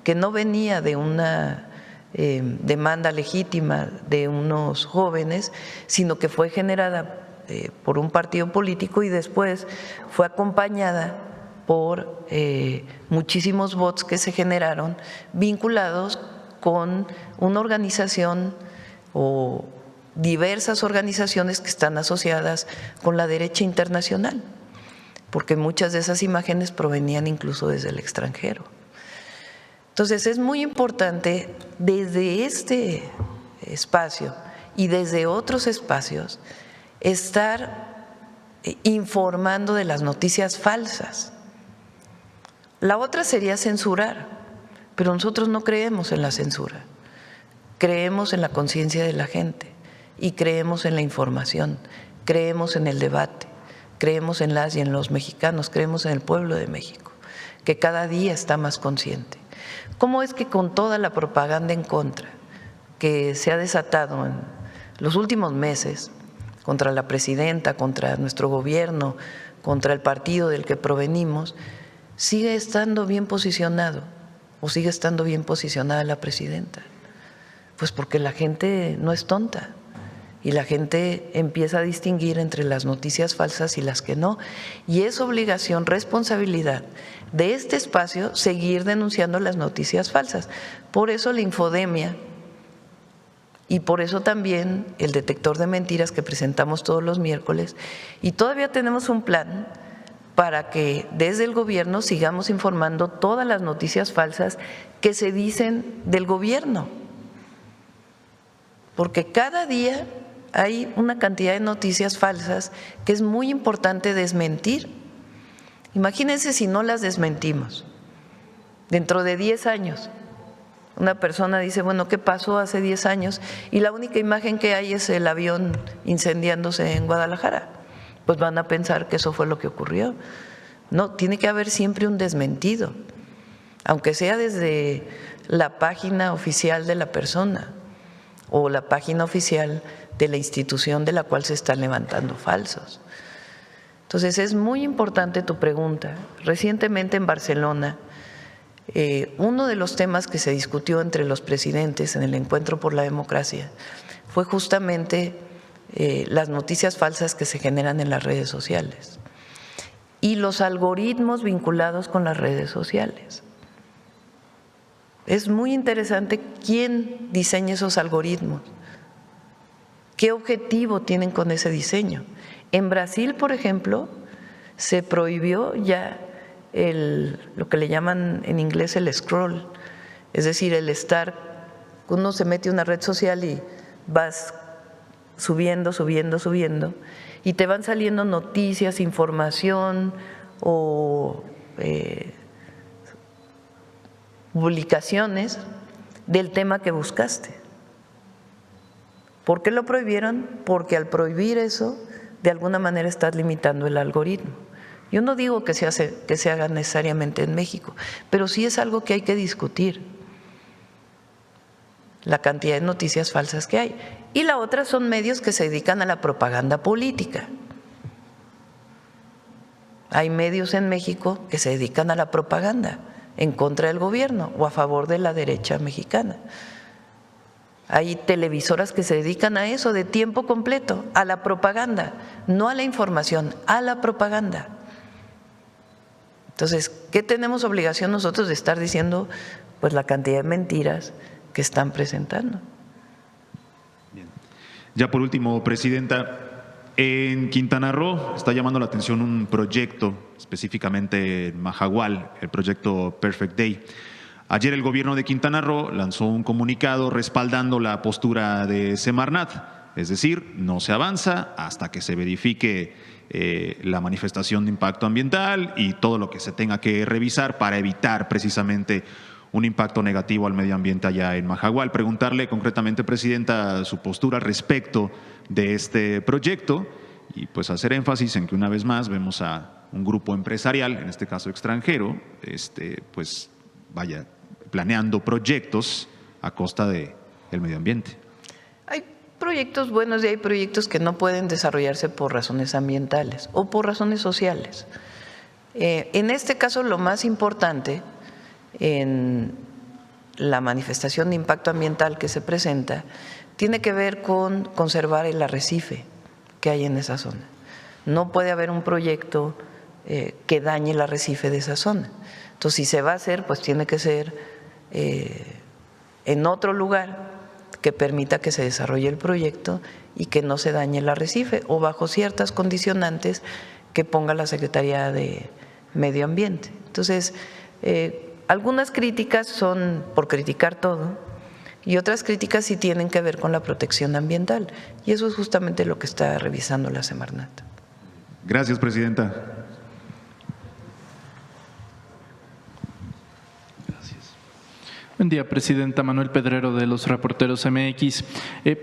que no venía de una demanda legítima de unos jóvenes, sino que fue generada por un partido político y después fue acompañada por muchísimos bots que se generaron vinculados con una organización o diversas organizaciones que están asociadas con la derecha internacional, porque muchas de esas imágenes provenían incluso desde el extranjero. Entonces es muy importante desde este espacio y desde otros espacios estar informando de las noticias falsas. La otra sería censurar, pero nosotros no creemos en la censura, creemos en la conciencia de la gente y creemos en la información, creemos en el debate, creemos en las y en los mexicanos, creemos en el pueblo de México, que cada día está más consciente. ¿Cómo es que con toda la propaganda en contra que se ha desatado en los últimos meses, contra la presidenta, contra nuestro gobierno, contra el partido del que provenimos, sigue estando bien posicionado o sigue estando bien posicionada la presidenta. Pues porque la gente no es tonta y la gente empieza a distinguir entre las noticias falsas y las que no. Y es obligación, responsabilidad de este espacio seguir denunciando las noticias falsas. Por eso la infodemia y por eso también el detector de mentiras que presentamos todos los miércoles. Y todavía tenemos un plan para que desde el gobierno sigamos informando todas las noticias falsas que se dicen del gobierno. Porque cada día hay una cantidad de noticias falsas que es muy importante desmentir. Imagínense si no las desmentimos. Dentro de 10 años, una persona dice, bueno, ¿qué pasó hace 10 años? Y la única imagen que hay es el avión incendiándose en Guadalajara. Pues van a pensar que eso fue lo que ocurrió. No, tiene que haber siempre un desmentido, aunque sea desde la página oficial de la persona o la página oficial de la institución de la cual se están levantando falsos. Entonces es muy importante tu pregunta. Recientemente en Barcelona, uno de los temas que se discutió entre los presidentes en el Encuentro por la Democracia fue justamente las noticias falsas que se generan en las redes sociales y los algoritmos vinculados con las redes sociales. Es muy interesante quién diseña esos algoritmos, qué objetivo tienen con ese diseño. En Brasil, por ejemplo, se prohibió ya lo que le llaman en inglés el scroll, es decir, el estar, uno se mete a una red social y vas subiendo, y te van saliendo noticias, información o publicaciones del tema que buscaste. ¿Por qué lo prohibieron? Porque al prohibir eso, de alguna manera estás limitando el algoritmo. Yo no digo que se haga necesariamente en México, pero sí es algo que hay que discutir, la cantidad de noticias falsas que hay. Y la otra son medios que se dedican a la propaganda política. Hay medios en México que se dedican a la propaganda en contra del gobierno o a favor de la derecha mexicana. Hay televisoras que se dedican a eso de tiempo completo, a la propaganda, no a la información, a la propaganda. Entonces, ¿qué tenemos obligación nosotros de estar diciendo? Pues la cantidad de mentiras que están presentando. Bien. Ya por último, Presidenta, en Quintana Roo está llamando la atención un proyecto, específicamente en Majagual, el proyecto Perfect Day. Ayer el gobierno de Quintana Roo lanzó un comunicado respaldando la postura de Semarnat, es decir, no se avanza hasta que se verifique la manifestación de impacto ambiental y todo lo que se tenga que revisar para evitar precisamente un impacto negativo al medio ambiente allá en Majagual. Preguntarle concretamente, Presidenta, su postura respecto de este proyecto y pues hacer énfasis en que una vez más vemos a un grupo empresarial, en este caso extranjero, pues vaya planeando proyectos a costa del medio ambiente. Hay proyectos buenos y hay proyectos que no pueden desarrollarse por razones ambientales o por razones sociales. En este caso, lo más importante en la manifestación de impacto ambiental que se presenta tiene que ver con conservar el arrecife que hay en esa zona. No puede haber un proyecto que dañe el arrecife de esa zona. Entonces, si se va a hacer, pues tiene que ser en otro lugar que permita que se desarrolle el proyecto y que no se dañe el arrecife o bajo ciertas condicionantes que ponga la Secretaría de Medio Ambiente. Entonces, algunas críticas son por criticar todo y otras críticas sí tienen que ver con la protección ambiental y eso es justamente lo que está revisando la Semarnat. Gracias, Presidenta. Buen día, Presidenta. Manuel Pedrero, de los Reporteros MX.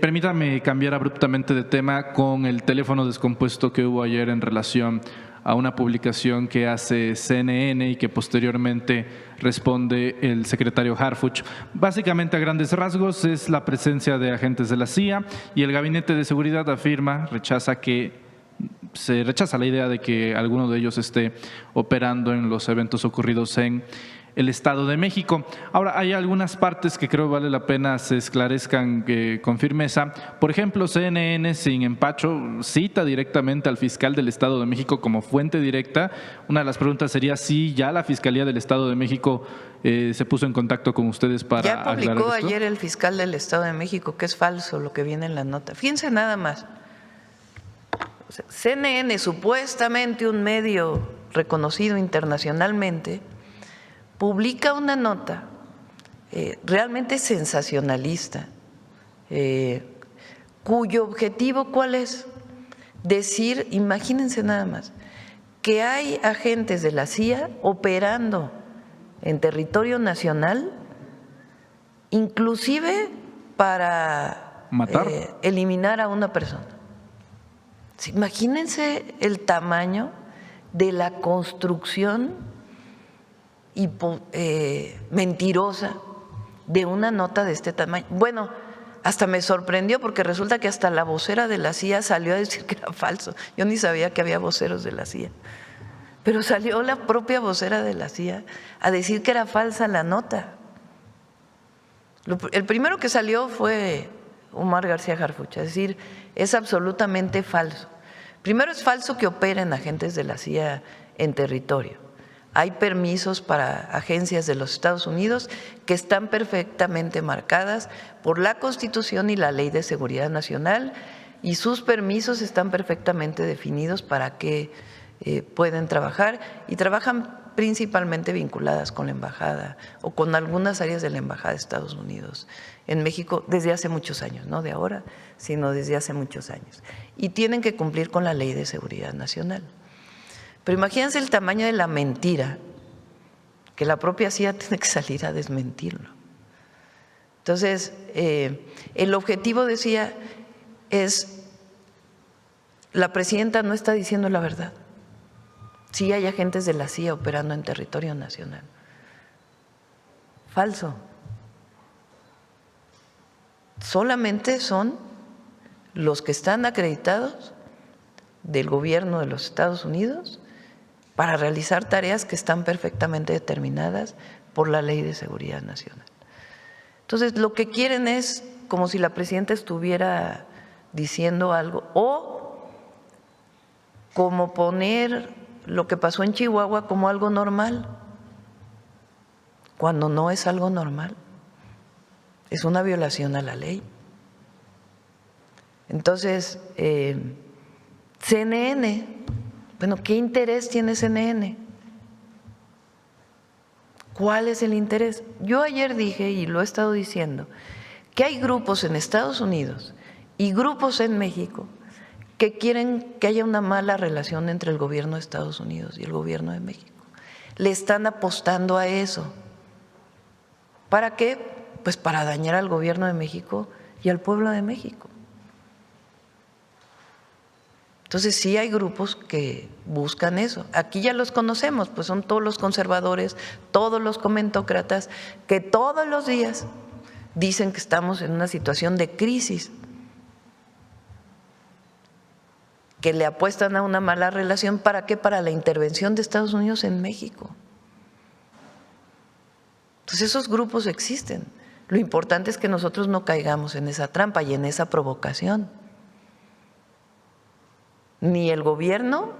Permítame cambiar abruptamente de tema con el teléfono descompuesto que hubo ayer en relación a una publicación que hace CNN y que posteriormente responde el secretario Harfuch. Básicamente, a grandes rasgos, es la presencia de agentes de la CIA, y el Gabinete de Seguridad se rechaza la idea de que alguno de ellos esté operando en los eventos ocurridos en el Estado de México. Ahora, hay algunas partes que creo vale la pena se esclarezcan con firmeza. Por ejemplo, CNN, sin empacho, cita directamente al fiscal del Estado de México como fuente directa. Una de las preguntas sería si ya la Fiscalía del Estado de México se puso en contacto con ustedes para ya publicó aclarar esto. ayer el fiscal del Estado de México que es falso lo que viene en la nota. Fíjense nada más. O sea, CNN, supuestamente un medio reconocido internacionalmente, publica una nota realmente sensacionalista, cuyo objetivo, ¿cuál es? Decir, imagínense nada más, que hay agentes de la CIA operando en territorio nacional, inclusive para matar, eliminar a una persona. Imagínense el tamaño de la construcción mentirosa de una nota de este tamaño. Bueno, hasta me sorprendió porque resulta que hasta la vocera de la CIA salió a decir que era falso. Yo ni sabía que había voceros de la CIA. Pero salió la propia vocera de la CIA a decir que era falsa la nota. El primero que salió fue Omar García Harfuch, es decir, es absolutamente falso. Primero, es falso que operen agentes de la CIA en territorio. Hay permisos para agencias de los Estados Unidos que están perfectamente marcadas por la Constitución y la Ley de Seguridad Nacional, y sus permisos están perfectamente definidos para que pueden trabajar, y trabajan principalmente vinculadas con la embajada o con algunas áreas de la embajada de Estados Unidos en México desde hace muchos años, no de ahora, sino desde hace muchos años, y tienen que cumplir con la Ley de Seguridad Nacional. Pero imagínense el tamaño de la mentira, que la propia CIA tiene que salir a desmentirlo. Entonces, el objetivo, decía, es, la presidenta no está diciendo la verdad. Sí hay agentes de la CIA operando en territorio nacional. Falso. Solamente son los que están acreditados del gobierno de los Estados Unidos para realizar tareas que están perfectamente determinadas por la Ley de Seguridad Nacional. Entonces, lo que quieren es como si la presidenta estuviera diciendo algo, o como poner lo que pasó en Chihuahua como algo normal, cuando no es algo normal, es una violación a la ley. Entonces, CNN, bueno, ¿qué interés tiene CNN? ¿Cuál es el interés? Yo ayer dije, y lo he estado diciendo, que hay grupos en Estados Unidos y grupos en México que quieren que haya una mala relación entre el gobierno de Estados Unidos y el gobierno de México. Le están apostando a eso. ¿Para qué? Pues para dañar al gobierno de México y al pueblo de México. Entonces sí hay grupos que buscan eso. Aquí ya los conocemos, pues son todos los conservadores, todos los comentócratas que todos los días dicen que estamos en una situación de crisis, que le apuestan a una mala relación. ¿Para qué? Para la intervención de Estados Unidos en México. Entonces esos grupos existen. Lo importante es que nosotros no caigamos en esa trampa y en esa provocación. Ni el gobierno,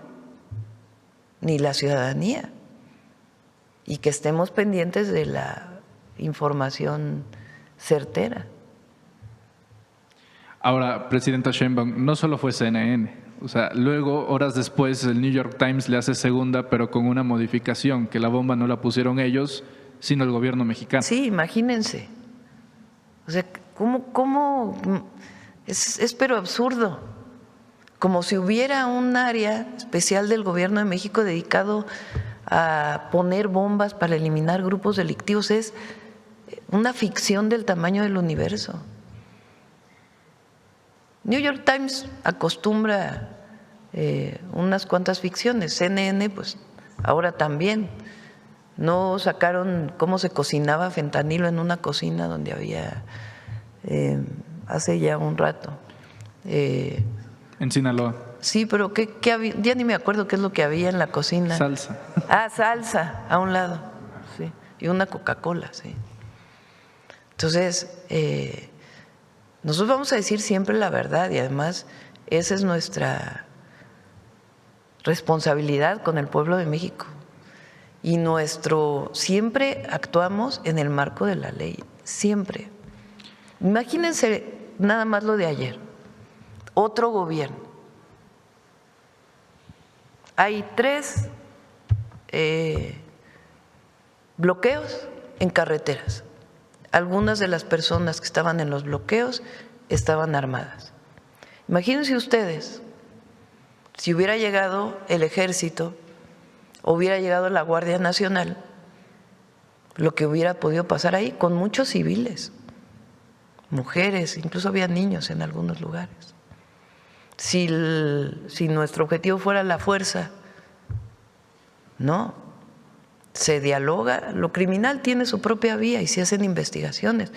ni la ciudadanía. Y que estemos pendientes de la información certera. Ahora, presidenta Sheinbaum, no solo fue CNN. O sea, luego, horas después, el New York Times le hace segunda, pero con una modificación, que la bomba no la pusieron ellos, sino el gobierno mexicano. Sí, imagínense. O sea, ¿cómo? Es pero absurdo. Como si hubiera un área especial del gobierno de México dedicado a poner bombas para eliminar grupos delictivos. Es una ficción del tamaño del universo. New York Times acostumbra unas cuantas ficciones. CNN, pues ahora también. No sacaron cómo se cocinaba fentanilo en una cocina donde había hace ya un rato. En Sinaloa. Sí, pero ¿qué había? Ya ni me acuerdo qué es lo que había en la cocina. Salsa. Ah, salsa, a un lado, sí. Y una Coca-Cola, sí. Entonces, nosotros vamos a decir siempre la verdad y además esa es nuestra responsabilidad con el pueblo de México. Y siempre actuamos en el marco de la ley, siempre. Imagínense nada más lo de ayer, otro gobierno. Hay 3 bloqueos en carreteras. Algunas de las personas que estaban en los bloqueos estaban armadas. Imagínense ustedes, si hubiera llegado el ejército, hubiera llegado la Guardia Nacional, lo que hubiera podido pasar ahí con muchos civiles, mujeres, incluso había niños en algunos lugares. Si nuestro objetivo fuera la fuerza, no, se dialoga, lo criminal tiene su propia vía y se hacen investigaciones.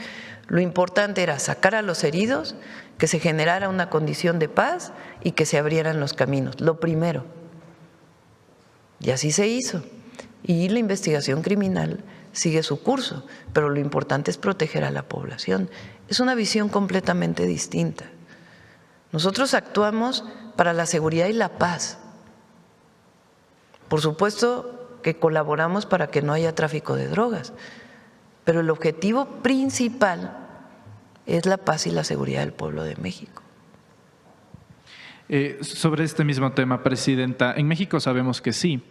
Lo importante era sacar a los heridos, que se generara una condición de paz y que se abrieran los caminos, lo primero. Y así se hizo. Y la investigación criminal sigue su curso, pero lo importante es proteger a la población. Es una visión completamente distinta. Nosotros actuamos para la seguridad y la paz. Por supuesto que colaboramos para que no haya tráfico de drogas, pero el objetivo principal es la paz y la seguridad del pueblo de México. Sobre este mismo tema, Presidenta, en México sabemos que sí,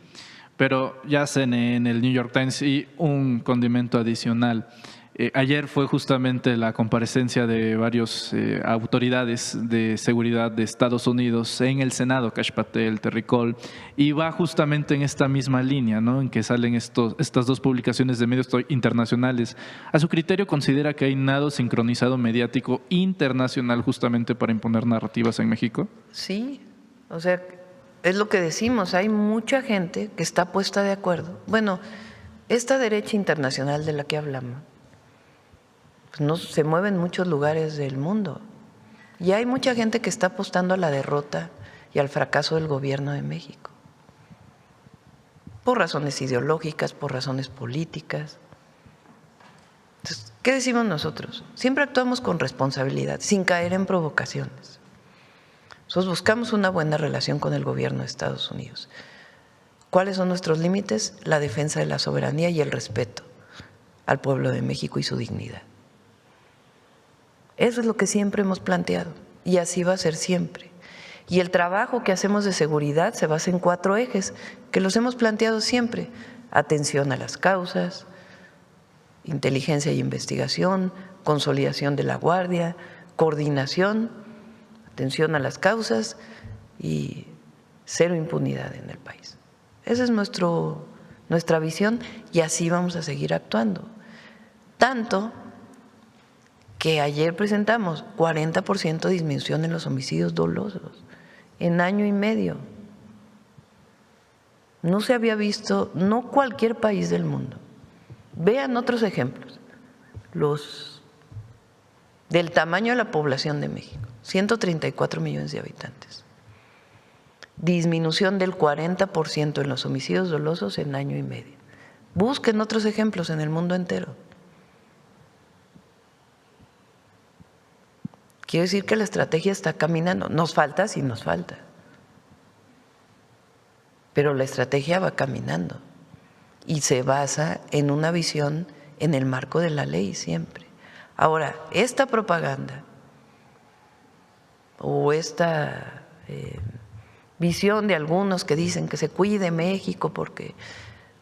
pero ya CNN, en el New York Times y un condimento adicional. Ayer fue justamente la comparecencia de varias autoridades de seguridad de Estados Unidos en el Senado, Kash Patel, Terry Cole, y va justamente en esta misma línea, ¿no? En que salen estas 2 publicaciones de medios internacionales. ¿A su criterio considera que hay nado sincronizado mediático internacional justamente para imponer narrativas en México? Sí, o sea, es lo que decimos, hay mucha gente que está puesta de acuerdo. Bueno, esta derecha internacional de la que hablamos, pues no se mueve en muchos lugares del mundo y hay mucha gente que está apostando a la derrota y al fracaso del gobierno de México por razones ideológicas, por razones políticas. Entonces, ¿qué decimos nosotros? Siempre actuamos con responsabilidad, sin caer en provocaciones. Nosotros buscamos una buena relación con el gobierno de Estados Unidos. ¿Cuáles son nuestros límites? La defensa de la soberanía y el respeto al pueblo de México y su dignidad. Eso es lo que siempre hemos planteado y así va a ser siempre. Y el trabajo que hacemos de seguridad se basa en 4 ejes que los hemos planteado siempre: atención a las causas, inteligencia y investigación, consolidación de la guardia, coordinación, atención a las causas y 0 impunidad en el país. Esa es nuestra visión y así vamos a seguir actuando. Tanto que ayer presentamos 40% de disminución en los homicidios dolosos en año y medio. No se había visto, no cualquier país del mundo. Vean otros ejemplos, los del tamaño de la población de México, 134 millones de habitantes. Disminución del 40% en los homicidios dolosos en año y medio. Busquen otros ejemplos en el mundo entero. Quiero decir que la estrategia está caminando. Nos falta, sí nos falta. Pero la estrategia va caminando y se basa en una visión en el marco de la ley siempre. Ahora, esta propaganda o esta visión de algunos que dicen que se cuide México porque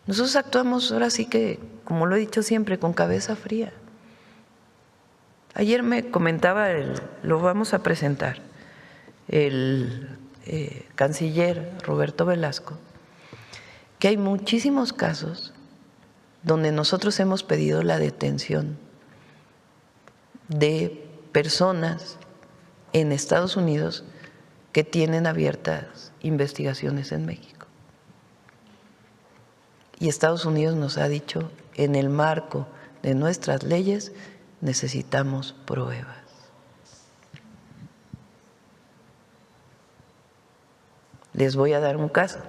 nosotros actuamos ahora sí que, como lo he dicho siempre, con cabeza fría. Ayer me comentaba, lo vamos a presentar, el canciller Roberto Velasco, que hay muchísimos casos donde nosotros hemos pedido la detención de personas en Estados Unidos que tienen abiertas investigaciones en México. Y Estados Unidos nos ha dicho, en el marco de nuestras leyes necesitamos pruebas. Les voy a dar un caso,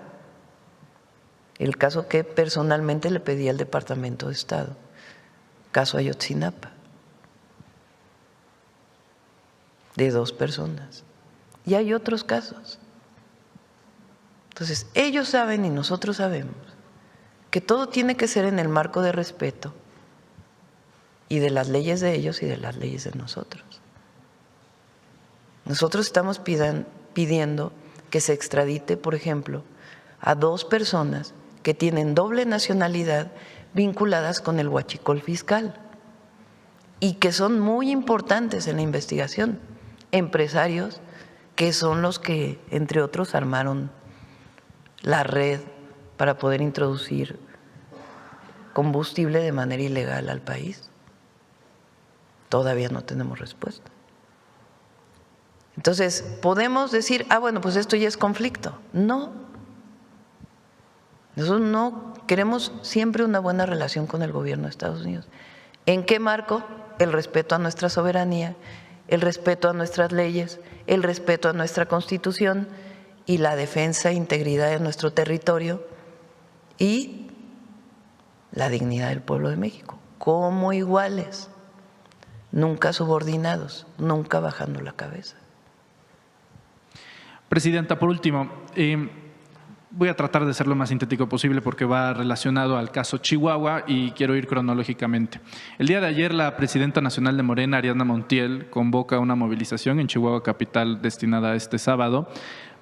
el caso que personalmente le pedí al Departamento de Estado, caso Ayotzinapa, de 2 personas. Y hay otros casos. Entonces, ellos saben y nosotros sabemos que todo tiene que ser en el marco de respeto y de las leyes de ellos y de las leyes de nosotros. Nosotros estamos pidiendo que se extradite, por ejemplo, a 2 personas que tienen doble nacionalidad vinculadas con el huachicol fiscal y que son muy importantes en la investigación, empresarios que son los que, entre otros, armaron la red para poder introducir combustible de manera ilegal al país. Todavía no tenemos respuesta. Entonces, podemos decir, bueno, pues esto ya es conflicto. No. Nosotros no queremos siempre una buena relación con el gobierno de Estados Unidos. ¿En qué marco? El respeto a nuestra soberanía, el respeto a nuestras leyes, el respeto a nuestra Constitución y la defensa e integridad de nuestro territorio y la dignidad del pueblo de México, como iguales, nunca subordinados, nunca bajando la cabeza. Presidenta, por último, voy a tratar de ser lo más sintético posible porque va relacionado al caso Chihuahua y quiero ir cronológicamente. El día de ayer la presidenta nacional de Morena, Ariadna Montiel, convoca una movilización en Chihuahua capital destinada a este sábado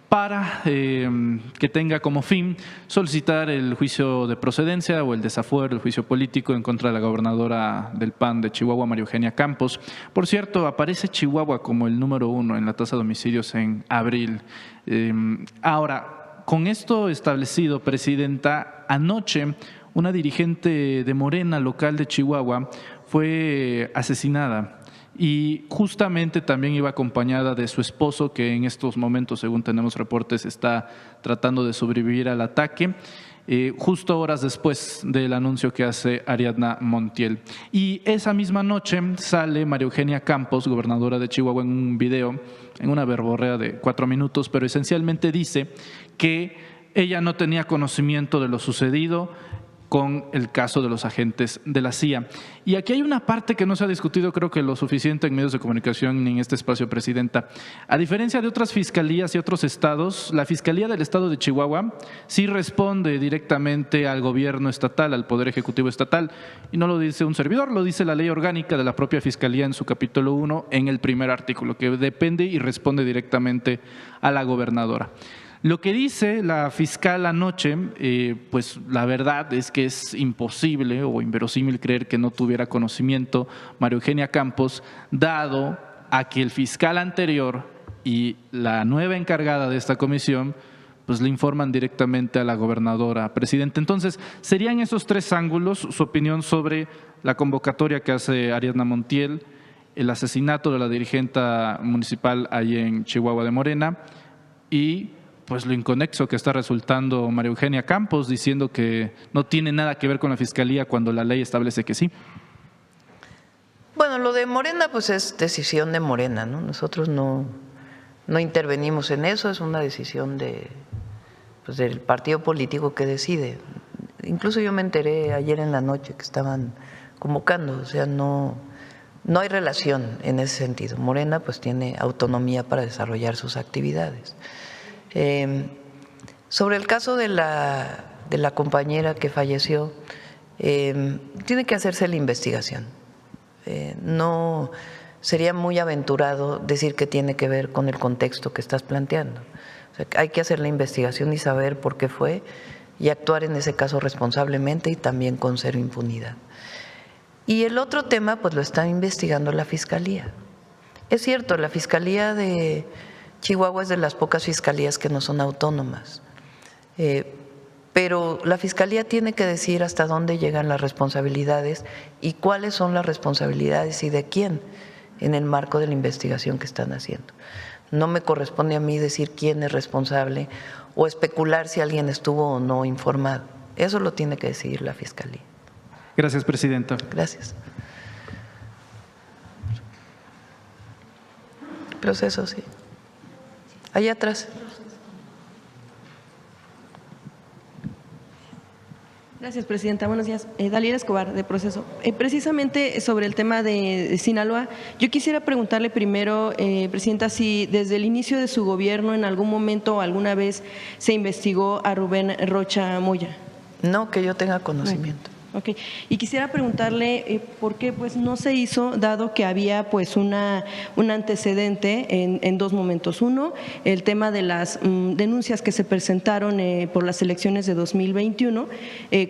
para que tenga como fin solicitar el juicio de procedencia o el desafuero, el juicio político en contra de la gobernadora del PAN de Chihuahua, María Eugenia Campos. Por cierto, aparece Chihuahua como el número 1 en la tasa de homicidios en abril. Ahora, con esto establecido, presidenta, anoche una dirigente de Morena local de Chihuahua fue asesinada. Y justamente también iba acompañada de su esposo, que en estos momentos, según tenemos reportes, está tratando de sobrevivir al ataque, justo horas después del anuncio que hace Ariadna Montiel. Y esa misma noche sale María Eugenia Campos, gobernadora de Chihuahua, en un video, en una verborrea de 4 minutos, pero esencialmente dice que ella no tenía conocimiento de lo sucedido con el caso de los agentes de la CIA. Y aquí hay una parte que no se ha discutido, creo que lo suficiente en medios de comunicación ni en este espacio, presidenta. A diferencia de otras fiscalías y otros estados, la Fiscalía del Estado de Chihuahua sí responde directamente al gobierno estatal, al Poder Ejecutivo Estatal, y no lo dice un servidor, lo dice la ley orgánica de la propia Fiscalía en su capítulo 1, en el primer artículo, que depende y responde directamente a la gobernadora. Lo que dice la fiscal anoche, pues la verdad es que es imposible o inverosímil creer que no tuviera conocimiento María Eugenia Campos, dado a que el fiscal anterior y la nueva encargada de esta comisión pues le informan directamente a la gobernadora. Presidente, entonces, ¿serían esos 3 ángulos su opinión sobre la convocatoria que hace Ariadna Montiel, el asesinato de la dirigente municipal ahí en Chihuahua de Morena y pues lo inconexo que está resultando María Eugenia Campos diciendo que no tiene nada que ver con la Fiscalía cuando la ley establece que sí? Bueno, lo de Morena pues es decisión de Morena, ¿no? Nosotros no intervenimos en eso, es una decisión del partido político que decide. Incluso yo me enteré ayer en la noche que estaban convocando, o sea, no hay relación en ese sentido. Morena pues tiene autonomía para desarrollar sus actividades. Sobre el caso de la compañera que falleció, tiene que hacerse la investigación. No sería muy aventurado decir que tiene que ver con el contexto que estás planteando. O sea, hay que hacer la investigación y saber por qué fue y actuar en ese caso responsablemente y también con cero impunidad. Y el otro tema pues lo está investigando la Fiscalía. Es cierto, la Fiscalía de Chihuahua es de las pocas fiscalías que no son autónomas, pero la Fiscalía tiene que decir hasta dónde llegan las responsabilidades y cuáles son las responsabilidades y de quién en el marco de la investigación que están haciendo. No me corresponde a mí decir quién es responsable o especular si alguien estuvo o no informado. Eso lo tiene que decidir la Fiscalía. Gracias, presidenta. Gracias. Proceso, sí. Allá atrás. Gracias, presidenta. Buenos días. Daliela Escobar, de Proceso. Precisamente sobre el tema de Sinaloa, yo quisiera preguntarle primero, presidenta, si desde el inicio de su gobierno en algún momento o alguna vez se investigó a Rubén Rocha Moya. No, que yo tenga conocimiento. Okay. Y quisiera preguntarle por qué pues no se hizo, dado que había pues un antecedente en dos momentos. Uno, el tema de las denuncias que se presentaron por las elecciones de 2021,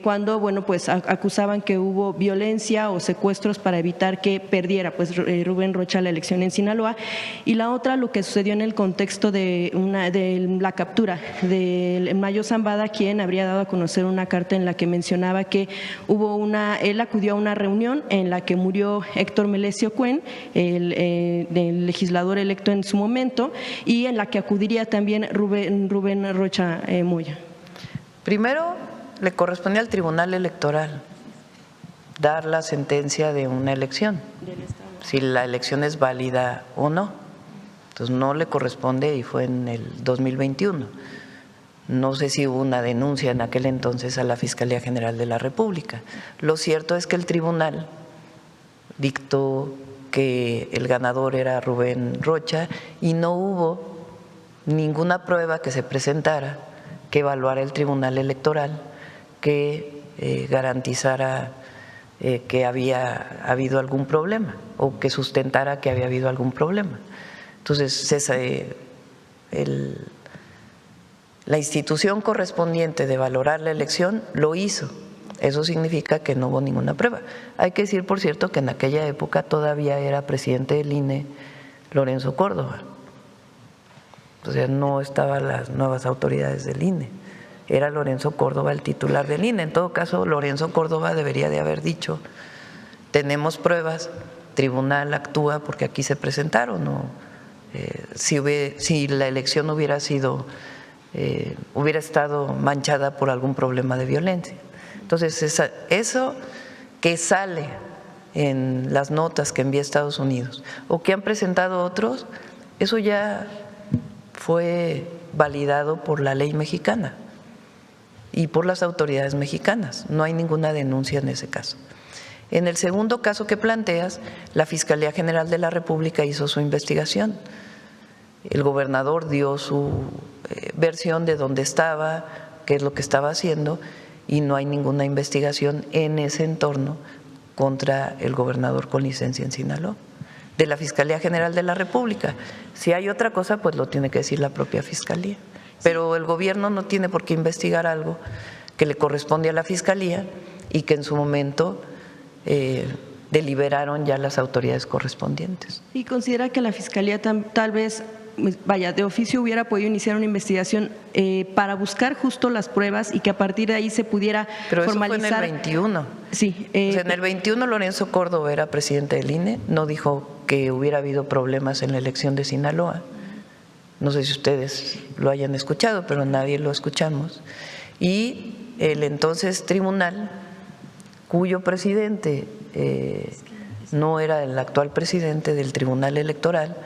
cuando bueno pues acusaban que hubo violencia o secuestros para evitar que perdiera pues Rubén Rocha la elección en Sinaloa. Y la otra, lo que sucedió en el contexto de la captura de Mayo Zambada, quien habría dado a conocer una carta en la que mencionaba que él acudió a una reunión en la que murió Héctor Melesio Cuen, el legislador electo en su momento, y en la que acudiría también Rubén Rocha Moya. Primero, le corresponde al Tribunal Electoral dar la sentencia de una elección, si la elección es válida o no. Entonces no le corresponde y fue en el 2021. No sé si hubo una denuncia en aquel entonces a la Fiscalía General de la República. Lo cierto es que el tribunal dictó que el ganador era Rubén Rocha y no hubo ninguna prueba que se presentara que evaluara el Tribunal Electoral que garantizara que había habido algún problema o que sustentara que había habido algún problema. Entonces, la institución correspondiente de valorar la elección lo hizo. Eso significa que no hubo ninguna prueba. Hay que decir, por cierto, que en aquella época todavía era presidente del INE Lorenzo Córdoba. O sea, no estaban las nuevas autoridades del INE. Era Lorenzo Córdoba el titular del INE. En todo caso, Lorenzo Córdoba debería de haber dicho, tenemos pruebas, tribunal actúa porque aquí se presentaron. Si la elección hubiera estado manchada por algún problema de violencia. Entonces, eso que sale en las notas que envía Estados Unidos o que han presentado otros, eso ya fue validado por la ley mexicana y por las autoridades mexicanas. No hay ninguna denuncia en ese caso. En el segundo caso que planteas, la Fiscalía General de la República hizo su investigación. El gobernador dio su versión de dónde estaba, qué es lo que estaba haciendo, y no hay ninguna investigación en ese entorno contra el gobernador con licencia en Sinaloa, de la Fiscalía General de la República. Si hay otra cosa, pues lo tiene que decir la propia Fiscalía. Pero el gobierno no tiene por qué investigar algo que le corresponde a la Fiscalía y que en su momento deliberaron ya las autoridades correspondientes. ¿Y considera que la Fiscalía tal vez, de oficio hubiera podido iniciar una investigación para buscar justo las pruebas y que a partir de ahí se pudiera formalizar? Pero eso fue en el 21. Sí. O sea, en el 21 Lorenzo Córdoba era presidente del INE, no dijo que hubiera habido problemas en la elección de Sinaloa. No sé si ustedes lo hayan escuchado, pero nadie lo escuchamos. Y el entonces tribunal, cuyo presidente no era el actual presidente del Tribunal Electoral,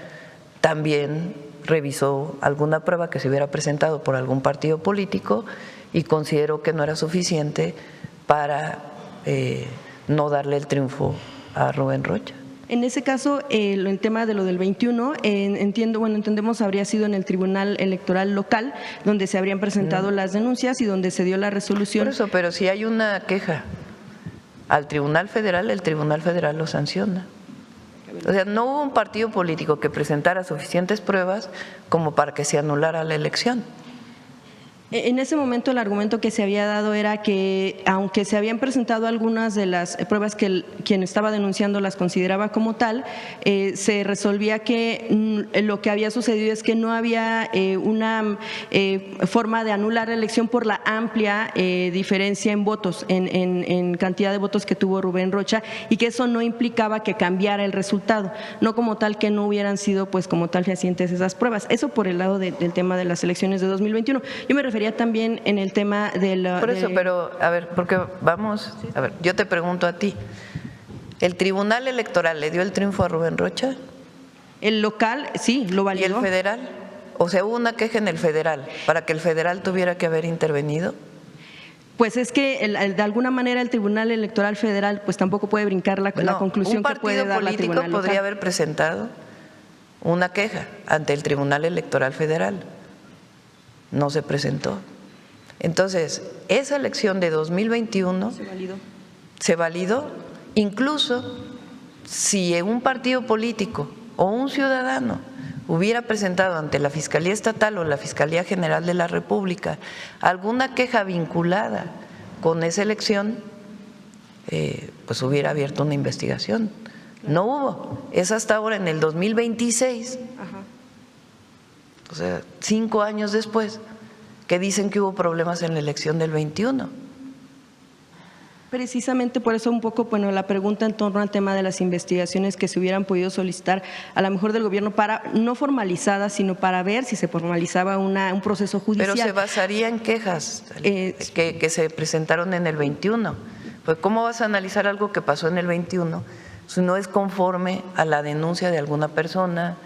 también revisó alguna prueba que se hubiera presentado por algún partido político y consideró que no era suficiente para no darle el triunfo a Rubén Rocha. En ese caso, el tema de lo del 21, entendemos habría sido en el Tribunal Electoral local, donde se habrían presentado las denuncias y donde se dio la resolución. Por eso, pero si hay una queja al Tribunal Federal, el Tribunal Federal lo sanciona. O sea, no hubo un partido político que presentara suficientes pruebas como para que se anulara la elección. En ese momento el argumento que se había dado era que aunque se habían presentado algunas de las pruebas que quien estaba denunciando las consideraba como tal, se resolvía que lo que había sucedido es que no había una forma de anular la elección por la amplia diferencia en votos, en cantidad de votos que tuvo Rubén Rocha, y que eso no implicaba que cambiara el resultado, no como tal que no hubieran sido pues como tal fehacientes esas pruebas. Eso por el lado del tema de las elecciones de 2021. Yo me refería también en el tema de la… Por eso, pero a ver, porque vamos, a ver, yo te pregunto a ti, ¿el Tribunal Electoral le dio el triunfo a Rubén Rocha? El local, sí, lo ¿Y validó. el federal? O sea, hubo una queja en el federal para que el federal tuviera que haber intervenido. Pues es que de alguna manera el Tribunal Electoral Federal pues tampoco puede brincar la conclusión que puede dar la Un partido político Tribunal podría local. haber presentado una queja ante el Tribunal Electoral Federal. No se presentó. Entonces, esa elección de 2021 se validó, incluso si un partido político o un ciudadano hubiera presentado ante la Fiscalía Estatal o la Fiscalía General de la República alguna queja vinculada con esa elección, pues hubiera abierto una investigación. No hubo. Es hasta ahora, en el 2026, o sea, 5 años después, que dicen que hubo problemas en la elección del 21. Precisamente por eso un poco, bueno, la pregunta en torno al tema de las investigaciones que se hubieran podido solicitar a lo mejor del gobierno para, no formalizadas, sino para ver si se formalizaba un proceso judicial. Pero se basaría en quejas que se presentaron en el 21. Pues ¿cómo vas a analizar algo que pasó en el 21 si no es conforme a la denuncia de alguna persona?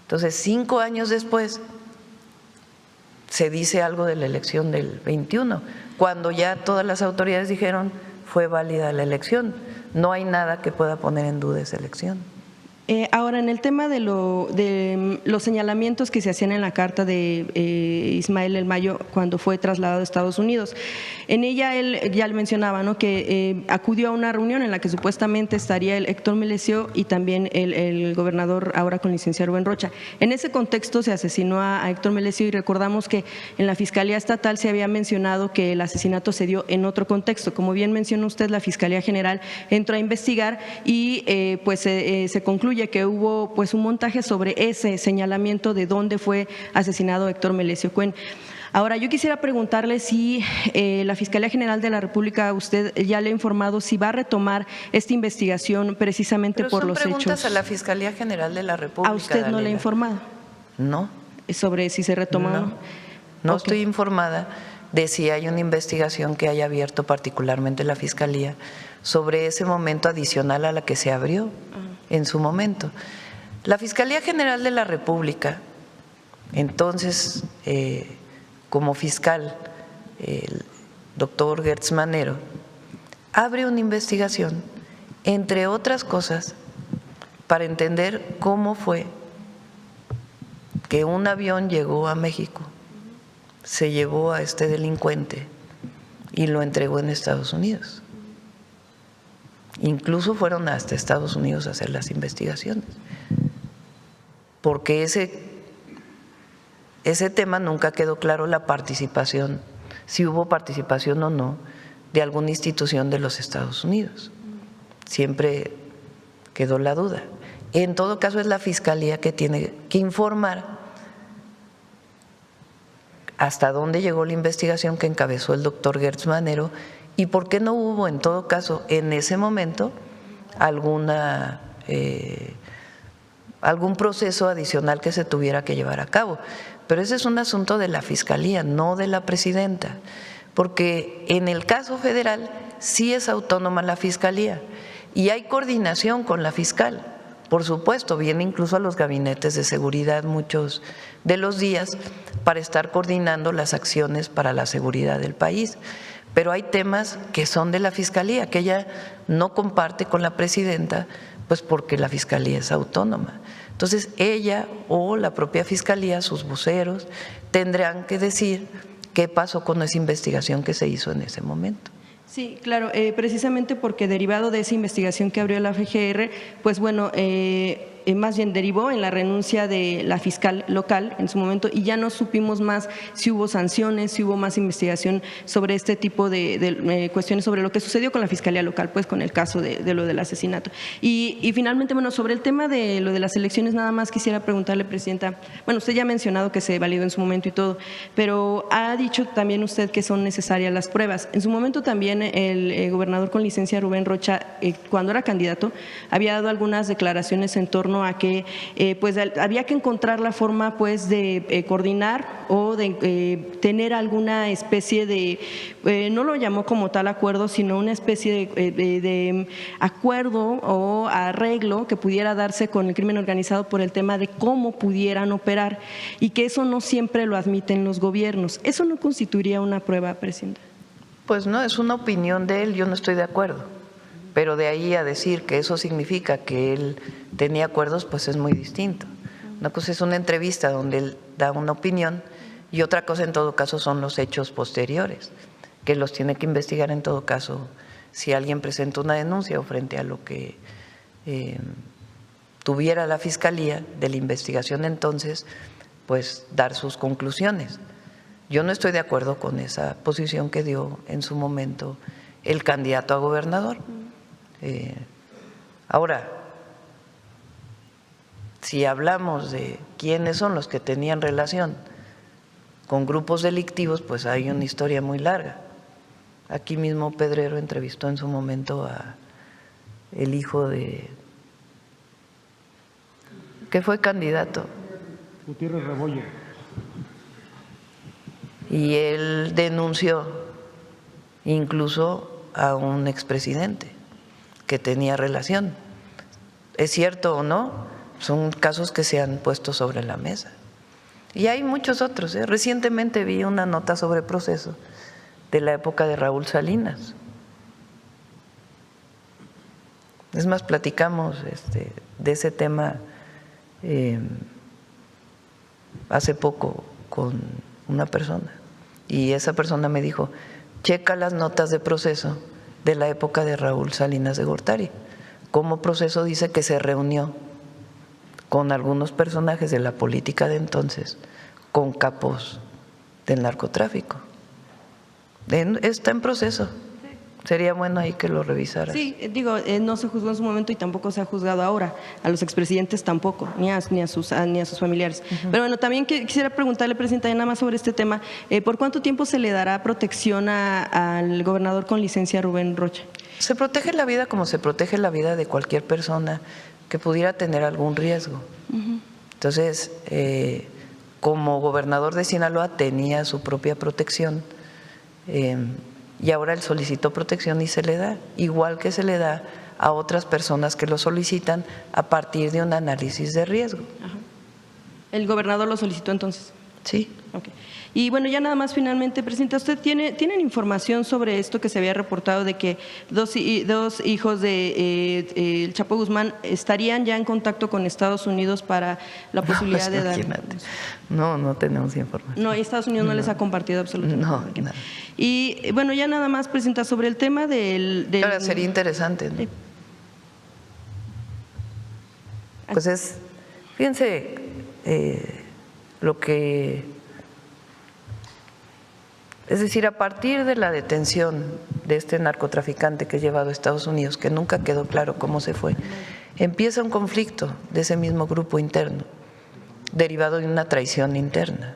Entonces, 5 años después se dice algo de la elección del 21, cuando ya todas las autoridades dijeron fue válida la elección. No hay nada que pueda poner en duda esa elección. Ahora, en el tema de los señalamientos que se hacían en la carta de Ismael El Mayo cuando fue trasladado a Estados Unidos, en ella él ya le mencionaba, ¿no?, que acudió a una reunión en la que supuestamente estaría el Héctor Melesio y también el gobernador ahora con licencia Rubén Rocha. En ese contexto se asesinó a Héctor Melesio y recordamos que en la Fiscalía Estatal se había mencionado que el asesinato se dio en otro contexto. Como bien mencionó usted, la Fiscalía General entró a investigar y pues se concluye que hubo pues un montaje sobre ese señalamiento de dónde fue asesinado Héctor Melesio Cuen. Ahora, yo quisiera preguntarle si la Fiscalía General de la República, usted ya le ha informado si va a retomar esta investigación precisamente por los hechos. Pero son preguntas a la Fiscalía General de la República. ¿A usted no le ha informado? No. ¿Sobre si se retoma o no? No estoy informada de si hay una investigación que haya abierto particularmente la Fiscalía sobre ese momento adicional a la que se abrió en su momento. La Fiscalía General de la República, entonces, como fiscal, el doctor Gertz Manero, abre una investigación, entre otras cosas, para entender cómo fue que un avión llegó a México, se llevó a este delincuente y lo entregó en Estados Unidos. Incluso fueron hasta Estados Unidos a hacer las investigaciones, porque ese tema nunca quedó claro, la participación, si hubo participación o no de alguna institución de los Estados Unidos. Siempre quedó la duda. En todo caso, es la Fiscalía que tiene que informar hasta dónde llegó la investigación que encabezó el doctor Gertz Manero y por qué no hubo, en todo caso, en ese momento, algún proceso adicional que se tuviera que llevar a cabo. Pero ese es un asunto de la Fiscalía, no de la presidenta, porque en el caso federal sí es autónoma la Fiscalía y hay coordinación con la fiscal. Por supuesto, viene incluso a los gabinetes de seguridad muchos de los días para estar coordinando las acciones para la seguridad del país. Pero hay temas que son de la Fiscalía, que ella no comparte con la presidenta, pues porque la Fiscalía es autónoma. Entonces, ella o la propia Fiscalía, sus voceros, tendrán que decir qué pasó con esa investigación que se hizo en ese momento. Sí, claro, precisamente porque derivado de esa investigación que abrió la FGR, pues bueno, más bien derivó en la renuncia de la fiscal local en su momento, y ya no supimos más si hubo sanciones, si hubo más investigación sobre este tipo de cuestiones, sobre lo que sucedió con la fiscalía local, pues con el caso de lo del asesinato. Y finalmente, bueno, sobre el tema de lo de las elecciones, nada más quisiera preguntarle, presidenta, bueno, usted ya ha mencionado que se validó en su momento y todo, pero ha dicho también usted que son necesarias las pruebas. En su momento también el gobernador con licencia, Rubén Rocha, cuando era candidato, había dado algunas declaraciones en torno a que pues había que encontrar la forma pues de coordinar o de tener alguna especie de, no lo llamó como tal acuerdo, sino una especie de acuerdo o arreglo que pudiera darse con el crimen organizado por el tema de cómo pudieran operar, y que eso no siempre lo admiten los gobiernos. ¿Eso no constituiría una prueba, presidenta? Pues no, es una opinión de él, yo no estoy de acuerdo, pero de ahí a decir que eso significa que él tenía acuerdos, pues es muy distinto. Una cosa es una entrevista donde él da una opinión y otra cosa en todo caso son los hechos posteriores, que los tiene que investigar en todo caso si alguien presenta una denuncia o frente a lo que tuviera la Fiscalía de la investigación, entonces pues dar sus conclusiones. Yo no estoy de acuerdo con esa posición que dio en su momento el candidato a gobernador. Ahora, si hablamos de quiénes son los que tenían relación con grupos delictivos, pues hay una historia muy larga. Aquí mismo Pedrero entrevistó en su momento a el hijo de, que fue candidato, Gutiérrez Rebollo, y él denunció incluso a un expresidente que tenía relación. ¿Es cierto o no? Son casos que se han puesto sobre la mesa. Y hay muchos otros. Recientemente vi una nota sobre Proceso de la época de Raúl Salinas. Es más, platicamos de ese tema hace poco con una persona, y esa persona me dijo: checa las notas de Proceso de la época de Raúl Salinas de Gortari, cómo Proceso dice que se reunió con algunos personajes de la política de entonces, con capos del narcotráfico. Está en Proceso. Sería bueno ahí que lo revisaras. Sí, digo, no se juzgó en su momento y tampoco se ha juzgado ahora, a los expresidentes tampoco, ni a sus familiares. Pero bueno, también quisiera preguntarle, presidenta, nada más sobre este tema, ¿por cuánto tiempo se le dará protección al gobernador con licencia, Rubén Rocha? Se protege la vida como se protege la vida de cualquier persona que pudiera tener algún riesgo. Entonces, como gobernador de Sinaloa tenía su propia protección, y ahora él solicitó protección y se le da, igual que se le da a otras personas que lo solicitan a partir de un análisis de riesgo. Ajá. ¿El gobernador lo solicitó entonces? Sí. Okay. Y bueno, ya nada más finalmente, presidenta, ¿usted tienen información sobre esto que se había reportado de que dos hijos de el Chapo Guzmán estarían ya en contacto con Estados Unidos para la posibilidad de dar? No tenemos información. No, y Estados Unidos no les ha compartido absolutamente nada. Y bueno, ya nada más, presidenta, sobre el tema del Ahora sería interesante, ¿no? Pues fíjense lo que, es decir, a partir de la detención de este narcotraficante que es llevado a Estados Unidos, que nunca quedó claro cómo se fue, empieza un conflicto de ese mismo grupo interno, derivado de una traición interna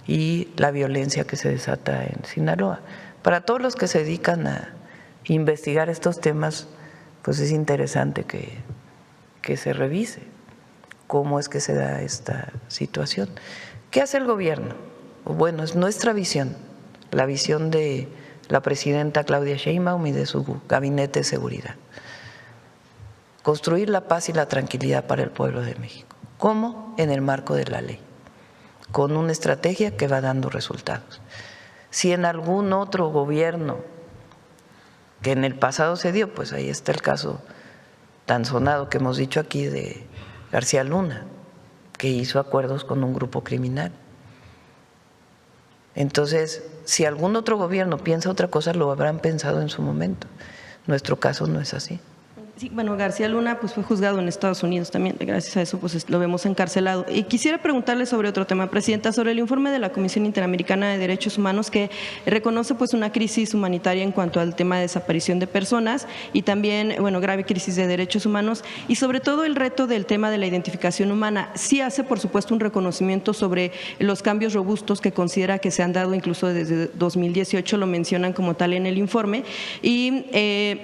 y la violencia que se desata en Sinaloa. Para todos los que se dedican a investigar estos temas, pues es interesante que se revise cómo es que se da esta situación. ¿Qué hace el gobierno? Bueno, es nuestra visión, la visión de la presidenta Claudia Sheinbaum y de su gabinete de seguridad. Construir la paz y la tranquilidad para el pueblo de México. ¿Cómo? En el marco de la ley, con una estrategia que va dando resultados. Si en algún otro gobierno que en el pasado se dio, pues ahí está el caso tan sonado que hemos dicho aquí de García Luna, que hizo acuerdos con un grupo criminal. Entonces, si algún otro gobierno piensa otra cosa, lo habrán pensado en su momento. Nuestro caso no es así. Sí, bueno, García Luna pues fue juzgado en Estados Unidos también, gracias a eso pues lo vemos encarcelado. Y quisiera preguntarle sobre otro tema, Presidenta, sobre el informe de la Comisión Interamericana de Derechos Humanos que reconoce pues una crisis humanitaria en cuanto al tema de desaparición de personas y también, bueno, grave crisis de derechos humanos y sobre todo el reto del tema de la identificación humana. Sí hace, por supuesto, un reconocimiento sobre los cambios robustos que considera que se han dado incluso desde 2018, lo mencionan como tal en el informe, y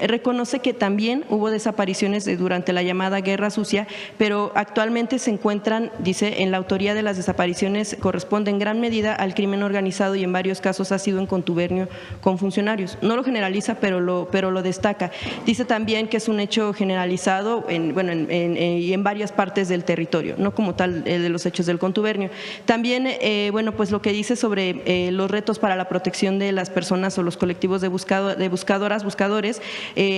reconoce que también hubo desapariciones durante la llamada Guerra Sucia, pero actualmente se encuentran, dice, en la autoría de las desapariciones corresponde en gran medida al crimen organizado y en varios casos ha sido en contubernio con funcionarios. No lo generaliza, pero lo destaca. Dice también que es un hecho generalizado y en varias partes del territorio, no como tal de los hechos del contubernio. También, bueno, pues lo que dice sobre los retos para la protección de las personas o los colectivos de buscadores,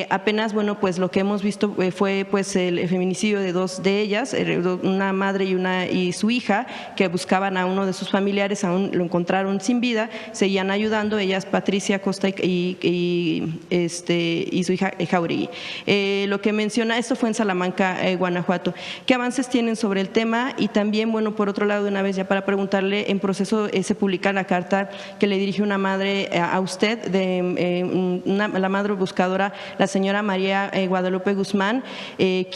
apenas, bueno, pues lo que hemos visto fue pues el feminicidio de dos de ellas, una madre y su hija, que buscaban a uno de sus familiares, aún lo encontraron sin vida, seguían ayudando, ellas Patricia Costa y su hija Jauregui. Lo que menciona, esto fue en Salamanca, Guanajuato. ¿Qué avances tienen sobre el tema? Y también, bueno, por otro lado, de una vez ya para preguntarle, en proceso se publica la carta que le dirige una madre a usted, la madre buscadora, la señora María Guadalupe Guzmán, de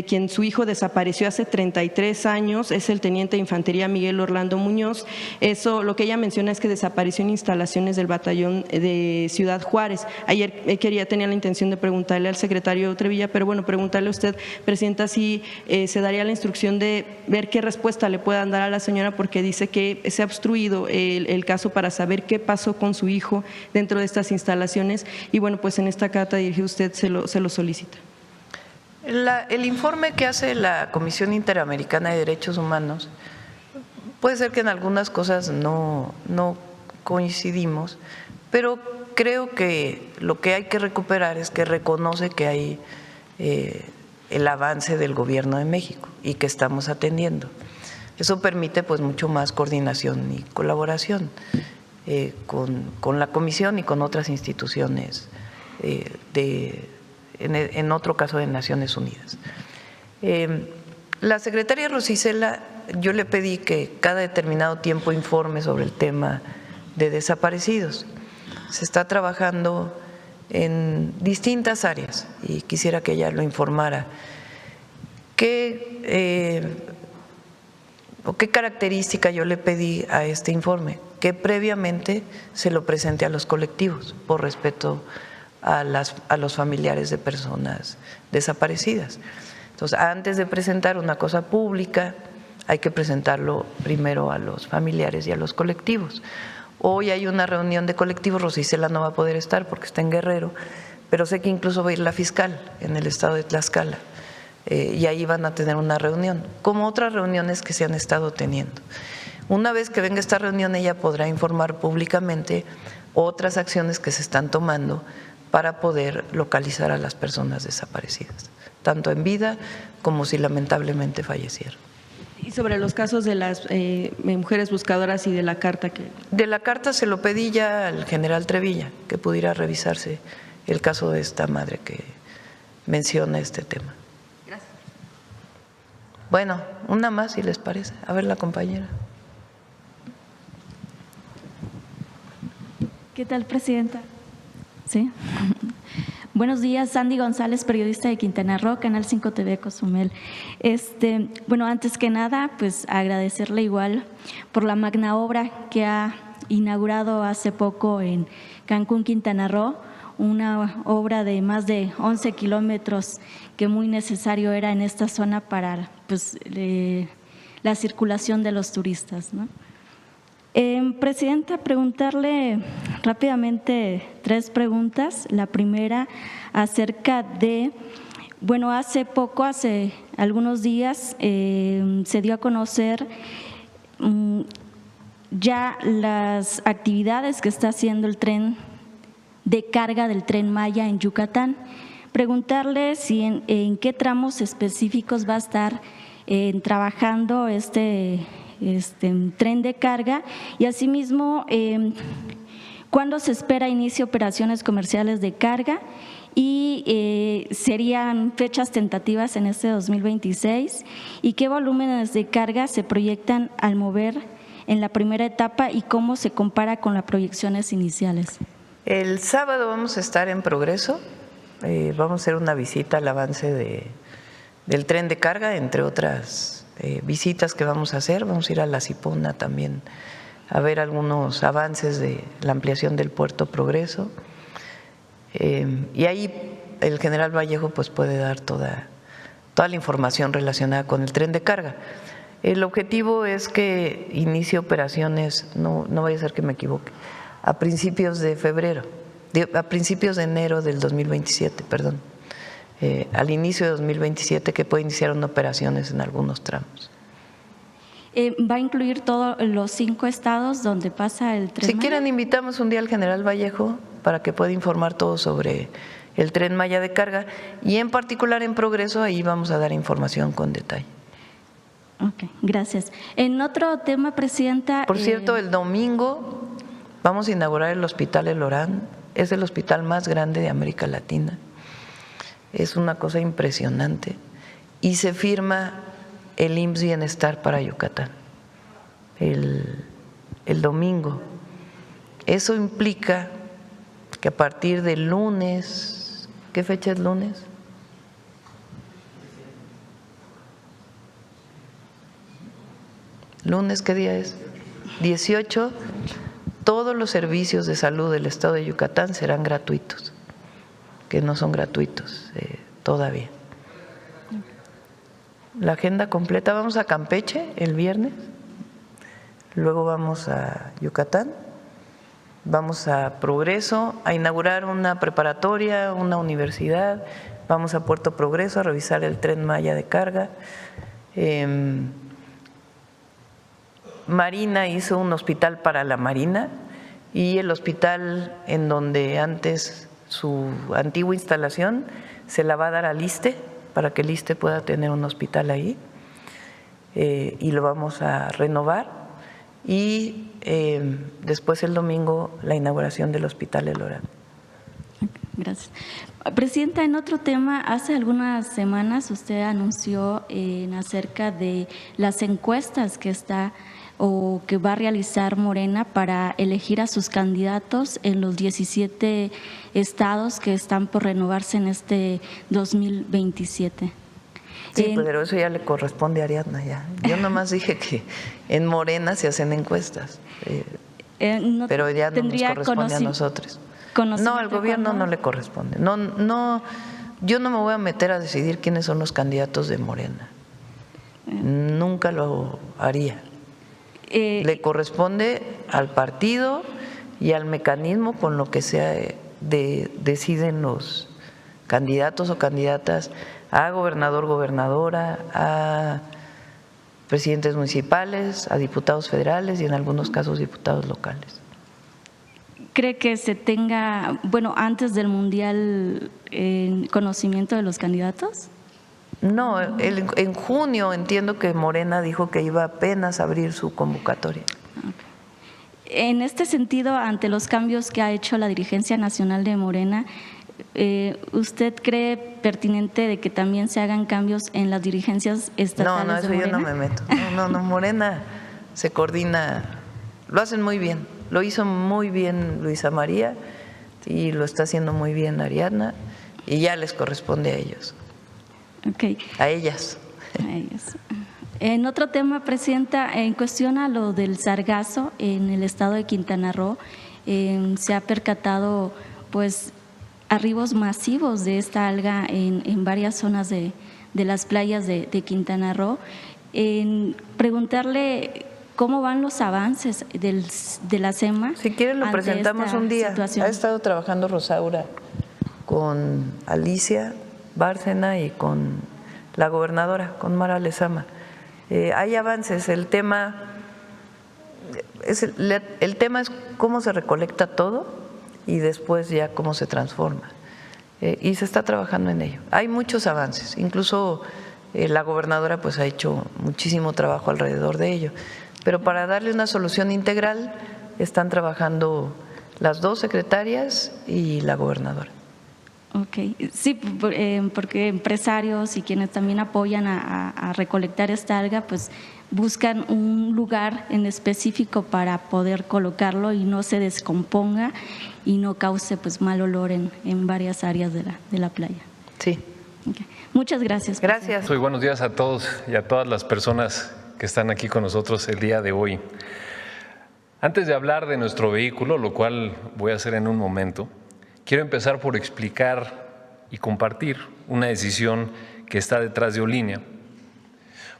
quien su hijo desapareció hace 33 años, es el teniente de infantería Miguel Orlando Muñoz. Eso, lo que ella menciona es que desapareció en instalaciones del batallón de Ciudad Juárez. Ayer tenía la intención de preguntarle al secretario Trevilla, pero bueno, preguntarle a usted, Presidenta, si se daría la instrucción de ver qué respuesta le puedan dar a la señora, porque dice que se ha obstruido el caso para saber qué pasó con su hijo dentro de estas instalaciones y bueno, pues en esta carta dirigida usted se lo solicita. El informe que hace la Comisión Interamericana de Derechos Humanos, puede ser que en algunas cosas no coincidimos, pero creo que lo que hay que recuperar es que reconoce que hay el avance del Gobierno de México y que estamos atendiendo. Eso permite pues mucho más coordinación y colaboración con la Comisión y con otras instituciones en otro caso de Naciones Unidas. La secretaria Rosicela, yo le pedí que cada determinado tiempo informe sobre el tema de desaparecidos. Se está trabajando en distintas áreas y quisiera que ella lo informara. ¿Qué característica yo le pedí a este informe? Que previamente se lo presente a los colectivos por respeto a los familiares de personas desaparecidas. Entonces, antes de presentar una cosa pública, hay que presentarlo primero a los familiares y a los colectivos. Hoy hay una reunión de colectivos, Rosicela no va a poder estar porque está en Guerrero, pero sé que incluso va a ir la fiscal en el estado de Tlaxcala y ahí van a tener una reunión, como otras reuniones que se han estado teniendo. Una vez que venga esta reunión, ella podrá informar públicamente otras acciones que se están tomando para poder localizar a las personas desaparecidas, tanto en vida como si lamentablemente fallecieron. Y sobre los casos de las mujeres buscadoras y de la carta que… De la carta se lo pedí ya al general Trevilla, que pudiera revisarse el caso de esta madre que menciona este tema. Gracias. Bueno, una más si les parece. A ver, la compañera. ¿Qué tal, Presidenta? Sí. Buenos días, Sandy González, periodista de Quintana Roo, Canal 5 TV Cozumel. Bueno, antes que nada, pues agradecerle igual por la magna obra que ha inaugurado hace poco en Cancún, Quintana Roo, una obra de más de 11 kilómetros que muy necesario era en esta zona para pues, la circulación de los turistas, ¿no? Presidenta, preguntarle rápidamente 3 preguntas. La primera acerca de, bueno, hace algunos días se dio a conocer ya las actividades que está haciendo el tren de carga del Tren Maya en Yucatán. Preguntarle si en qué tramos específicos va a estar trabajando tren de carga y asimismo cuándo se espera inicie operaciones comerciales de carga y serían fechas tentativas en este 2026 y qué volúmenes de carga se proyectan al mover en la primera etapa y cómo se compara con las proyecciones iniciales. El sábado vamos a estar en Progreso, vamos a hacer una visita al avance del tren de carga, entre otras visitas que vamos a hacer. Vamos a ir a La Cipona también a ver algunos avances de la ampliación del puerto Progreso. Y ahí el general Vallejo pues puede dar toda la información relacionada con el tren de carga. El objetivo es que inicie operaciones, no vaya a ser que me equivoque, a principios de enero del 2027, perdón. Al inicio de 2027 que puede iniciar operaciones en algunos tramos. ¿Va a incluir todos los 5 estados donde pasa el tren? Si quieren, invitamos un día al general Vallejo para que pueda informar todo sobre el tren Maya de carga y en particular en Progreso, ahí vamos a dar información con detalle. Ok, gracias. En otro tema, Presidenta… Por cierto, el domingo vamos a inaugurar el Hospital El Orán, es el hospital más grande de América Latina. Es una cosa impresionante y se firma el IMSS Bienestar para Yucatán el domingo. Eso implica que a partir del lunes, ¿qué fecha es lunes? ¿Lunes qué día es? 18. Todos los servicios de salud del estado de Yucatán serán gratuitos, que no son gratuitos todavía. La agenda completa, vamos a Campeche el viernes, luego vamos a Yucatán, vamos a Progreso a inaugurar una preparatoria, una universidad, vamos a Puerto Progreso a revisar el tren Maya de carga. Marina hizo un hospital para la Marina y el hospital en donde antes su antigua instalación se la va a dar al ISSSTE para que el ISSSTE pueda tener un hospital ahí y lo vamos a renovar y después el domingo la inauguración del Hospital El Orán. Gracias. Presidenta, en otro tema, hace algunas semanas usted anunció acerca de las encuestas que que va a realizar Morena para elegir a sus candidatos en los 17 estados que están por renovarse en este 2027. Sí, pero eso ya le corresponde a Ariadna ya. Yo nomás dije que en Morena se hacen encuestas, pero ya no nos corresponde a nosotros. No, al gobierno no le corresponde. Yo no me voy a meter a decidir quiénes son los candidatos de Morena. Nunca lo haría. Le corresponde al partido y al mecanismo con lo que deciden los candidatos o candidatas a gobernador, gobernadora, a presidentes municipales, a diputados federales y en algunos casos diputados locales. ¿Cree que se tenga, antes del Mundial, conocimiento de los candidatos? No, en junio entiendo que Morena dijo que iba apenas a abrir su convocatoria. En este sentido, ante los cambios que ha hecho la dirigencia nacional de Morena, ¿usted cree pertinente de que también se hagan cambios en las dirigencias estatales? No, eso yo no me meto. No, Morena se coordina, lo hacen muy bien. Lo hizo muy bien Luisa María y lo está haciendo muy bien Ariadna y ya les corresponde a ellos. Okay. A ellas. En otro tema, Presidenta, en cuestión a lo del sargazo en el estado de Quintana Roo, se ha percatado arribos masivos de esta alga en varias zonas de las playas de Quintana Roo. Preguntarle cómo van los avances de la SEMA. Si quieren lo presentamos un día. Ha estado trabajando Rosaura con Alicia Bárcena y con la gobernadora, con Mara Lezama. Hay avances, el tema es cómo se recolecta todo y después ya cómo se transforma. Y se está trabajando en ello. Hay muchos avances, incluso la gobernadora ha hecho muchísimo trabajo alrededor de ello. Pero para darle una solución integral están trabajando las dos secretarias y la gobernadora. Ok, sí, porque empresarios y quienes también apoyan a recolectar esta alga, pues buscan un lugar en específico para poder colocarlo y no se descomponga y no cause pues mal olor en varias áreas de la playa. Sí. Okay. Muchas gracias. Gracias. Muy buenos días a todos y a todas las personas que están aquí con nosotros el día de hoy. Antes de hablar de nuestro vehículo, lo cual voy a hacer en un momento, quiero empezar por explicar y compartir una decisión que está detrás de Olinia,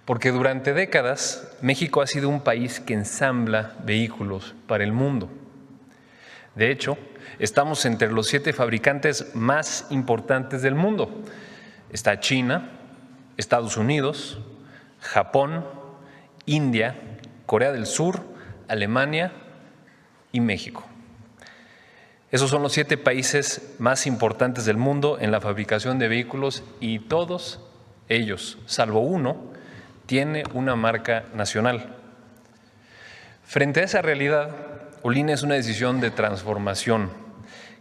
porque durante décadas México ha sido un país que ensambla vehículos para el mundo. De hecho, estamos entre los 7 fabricantes más importantes del mundo. Está China, Estados Unidos, Japón, India, Corea del Sur, Alemania y México. Esos son los 7 países más importantes del mundo en la fabricación de vehículos y todos ellos, salvo uno, tiene una marca nacional. Frente a esa realidad, Olinia es una decisión de transformación,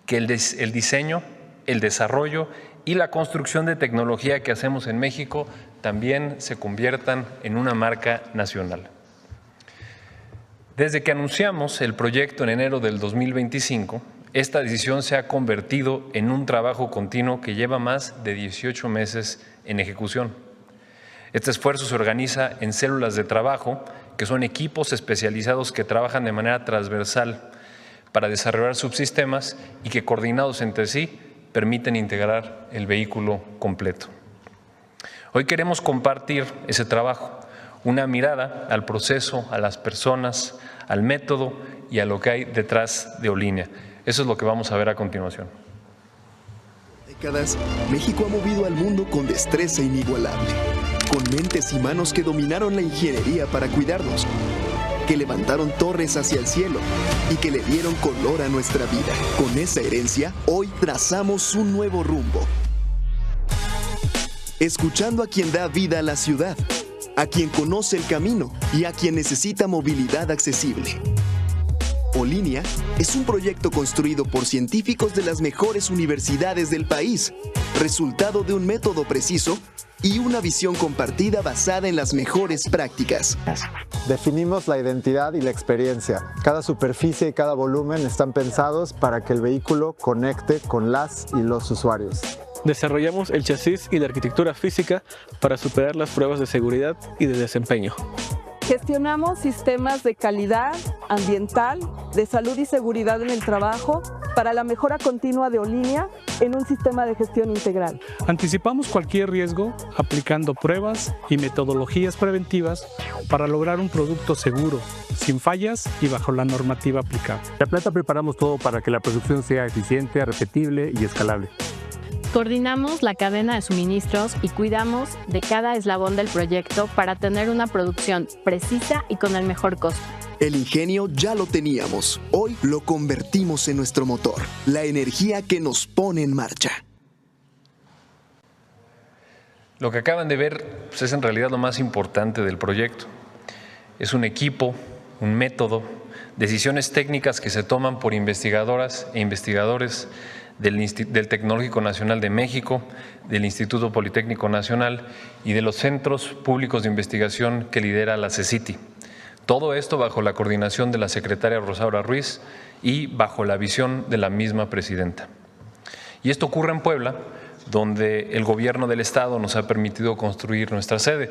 que el diseño, el desarrollo y la construcción de tecnología que hacemos en México también se conviertan en una marca nacional. Desde que anunciamos el proyecto en enero del 2025, esta decisión se ha convertido en un trabajo continuo que lleva más de 18 meses en ejecución. Este esfuerzo se organiza en células de trabajo, que son equipos especializados que trabajan de manera transversal para desarrollar subsistemas y que, coordinados entre sí, permiten integrar el vehículo completo. Hoy queremos compartir ese trabajo, una mirada al proceso, a las personas, al método y a lo que hay detrás de Olinia. Eso es lo que vamos a ver a continuación. Décadas, México ha movido al mundo con destreza inigualable, con mentes y manos que dominaron la ingeniería para cuidarnos, que levantaron torres hacia el cielo y que le dieron color a nuestra vida. Con esa herencia, hoy trazamos un nuevo rumbo. Escuchando a quien da vida a la ciudad, a quien conoce el camino y a quien necesita movilidad accesible. Olinia es un proyecto construido por científicos de las mejores universidades del país, resultado de un método preciso y una visión compartida basada en las mejores prácticas. Definimos la identidad y la experiencia. Cada superficie y cada volumen están pensados para que el vehículo conecte con las y los usuarios. Desarrollamos el chasis y la arquitectura física para superar las pruebas de seguridad y de desempeño. Gestionamos sistemas de calidad ambiental, de salud y seguridad en el trabajo para la mejora continua de Olinia en un sistema de gestión integral. Anticipamos cualquier riesgo aplicando pruebas y metodologías preventivas para lograr un producto seguro, sin fallas y bajo la normativa aplicable. En la planta preparamos todo para que la producción sea eficiente, repetible y escalable. Coordinamos la cadena de suministros y cuidamos de cada eslabón del proyecto para tener una producción precisa y con el mejor costo. El ingenio ya lo teníamos, hoy lo convertimos en nuestro motor, la energía que nos pone en marcha. Lo que acaban de ver pues, es en realidad lo más importante del proyecto. Es un equipo, un método, decisiones técnicas que se toman por investigadoras e investigadores del Tecnológico Nacional de México, del Instituto Politécnico Nacional y de los centros públicos de investigación que lidera la CECITI. Todo esto bajo la coordinación de la secretaria Rosaura Ruiz y bajo la visión de la misma presidenta. Y esto ocurre en Puebla, donde el gobierno del estado nos ha permitido construir nuestra sede,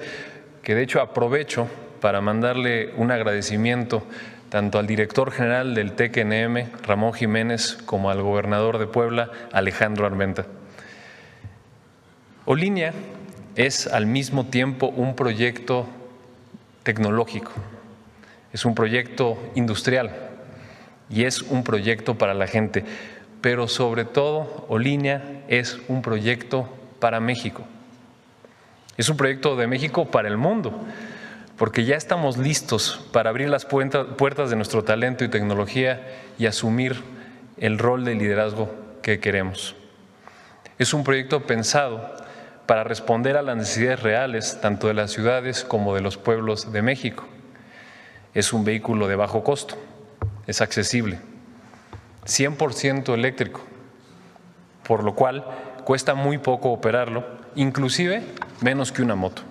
que de hecho aprovecho para mandarle un agradecimiento tanto al director general del TECNM, Ramón Jiménez, como al gobernador de Puebla, Alejandro Armenta. Olinia es al mismo tiempo un proyecto tecnológico, es un proyecto industrial y es un proyecto para la gente, pero sobre todo Olinia es un proyecto para México. Es un proyecto de México para el mundo, porque ya estamos listos para abrir las puertas de nuestro talento y tecnología y asumir el rol de liderazgo que queremos. Es un proyecto pensado para responder a las necesidades reales tanto de las ciudades como de los pueblos de México. Es un vehículo de bajo costo, es accesible, 100% eléctrico, por lo cual cuesta muy poco operarlo, inclusive menos que una moto.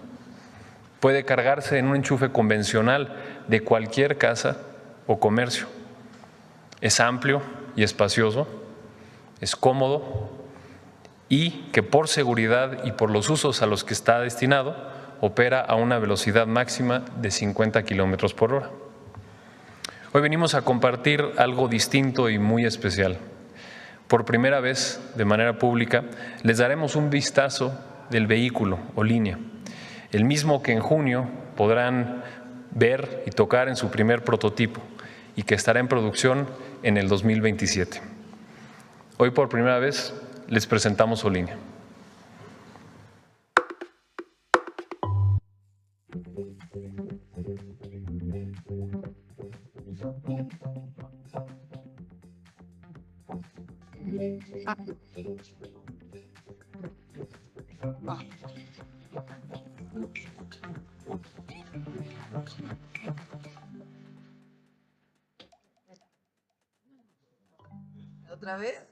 Puede cargarse en un enchufe convencional de cualquier casa o comercio. Es amplio y espacioso, es cómodo y que por seguridad y por los usos a los que está destinado, opera a una velocidad máxima de 50 kilómetros por hora. Hoy venimos a compartir algo distinto y muy especial. Por primera vez, de manera pública, les daremos un vistazo del vehículo o línea, el mismo que en junio podrán ver y tocar en su primer prototipo y que estará en producción en el 2027. Hoy por primera vez les presentamos Olinia. ¿Otra vez?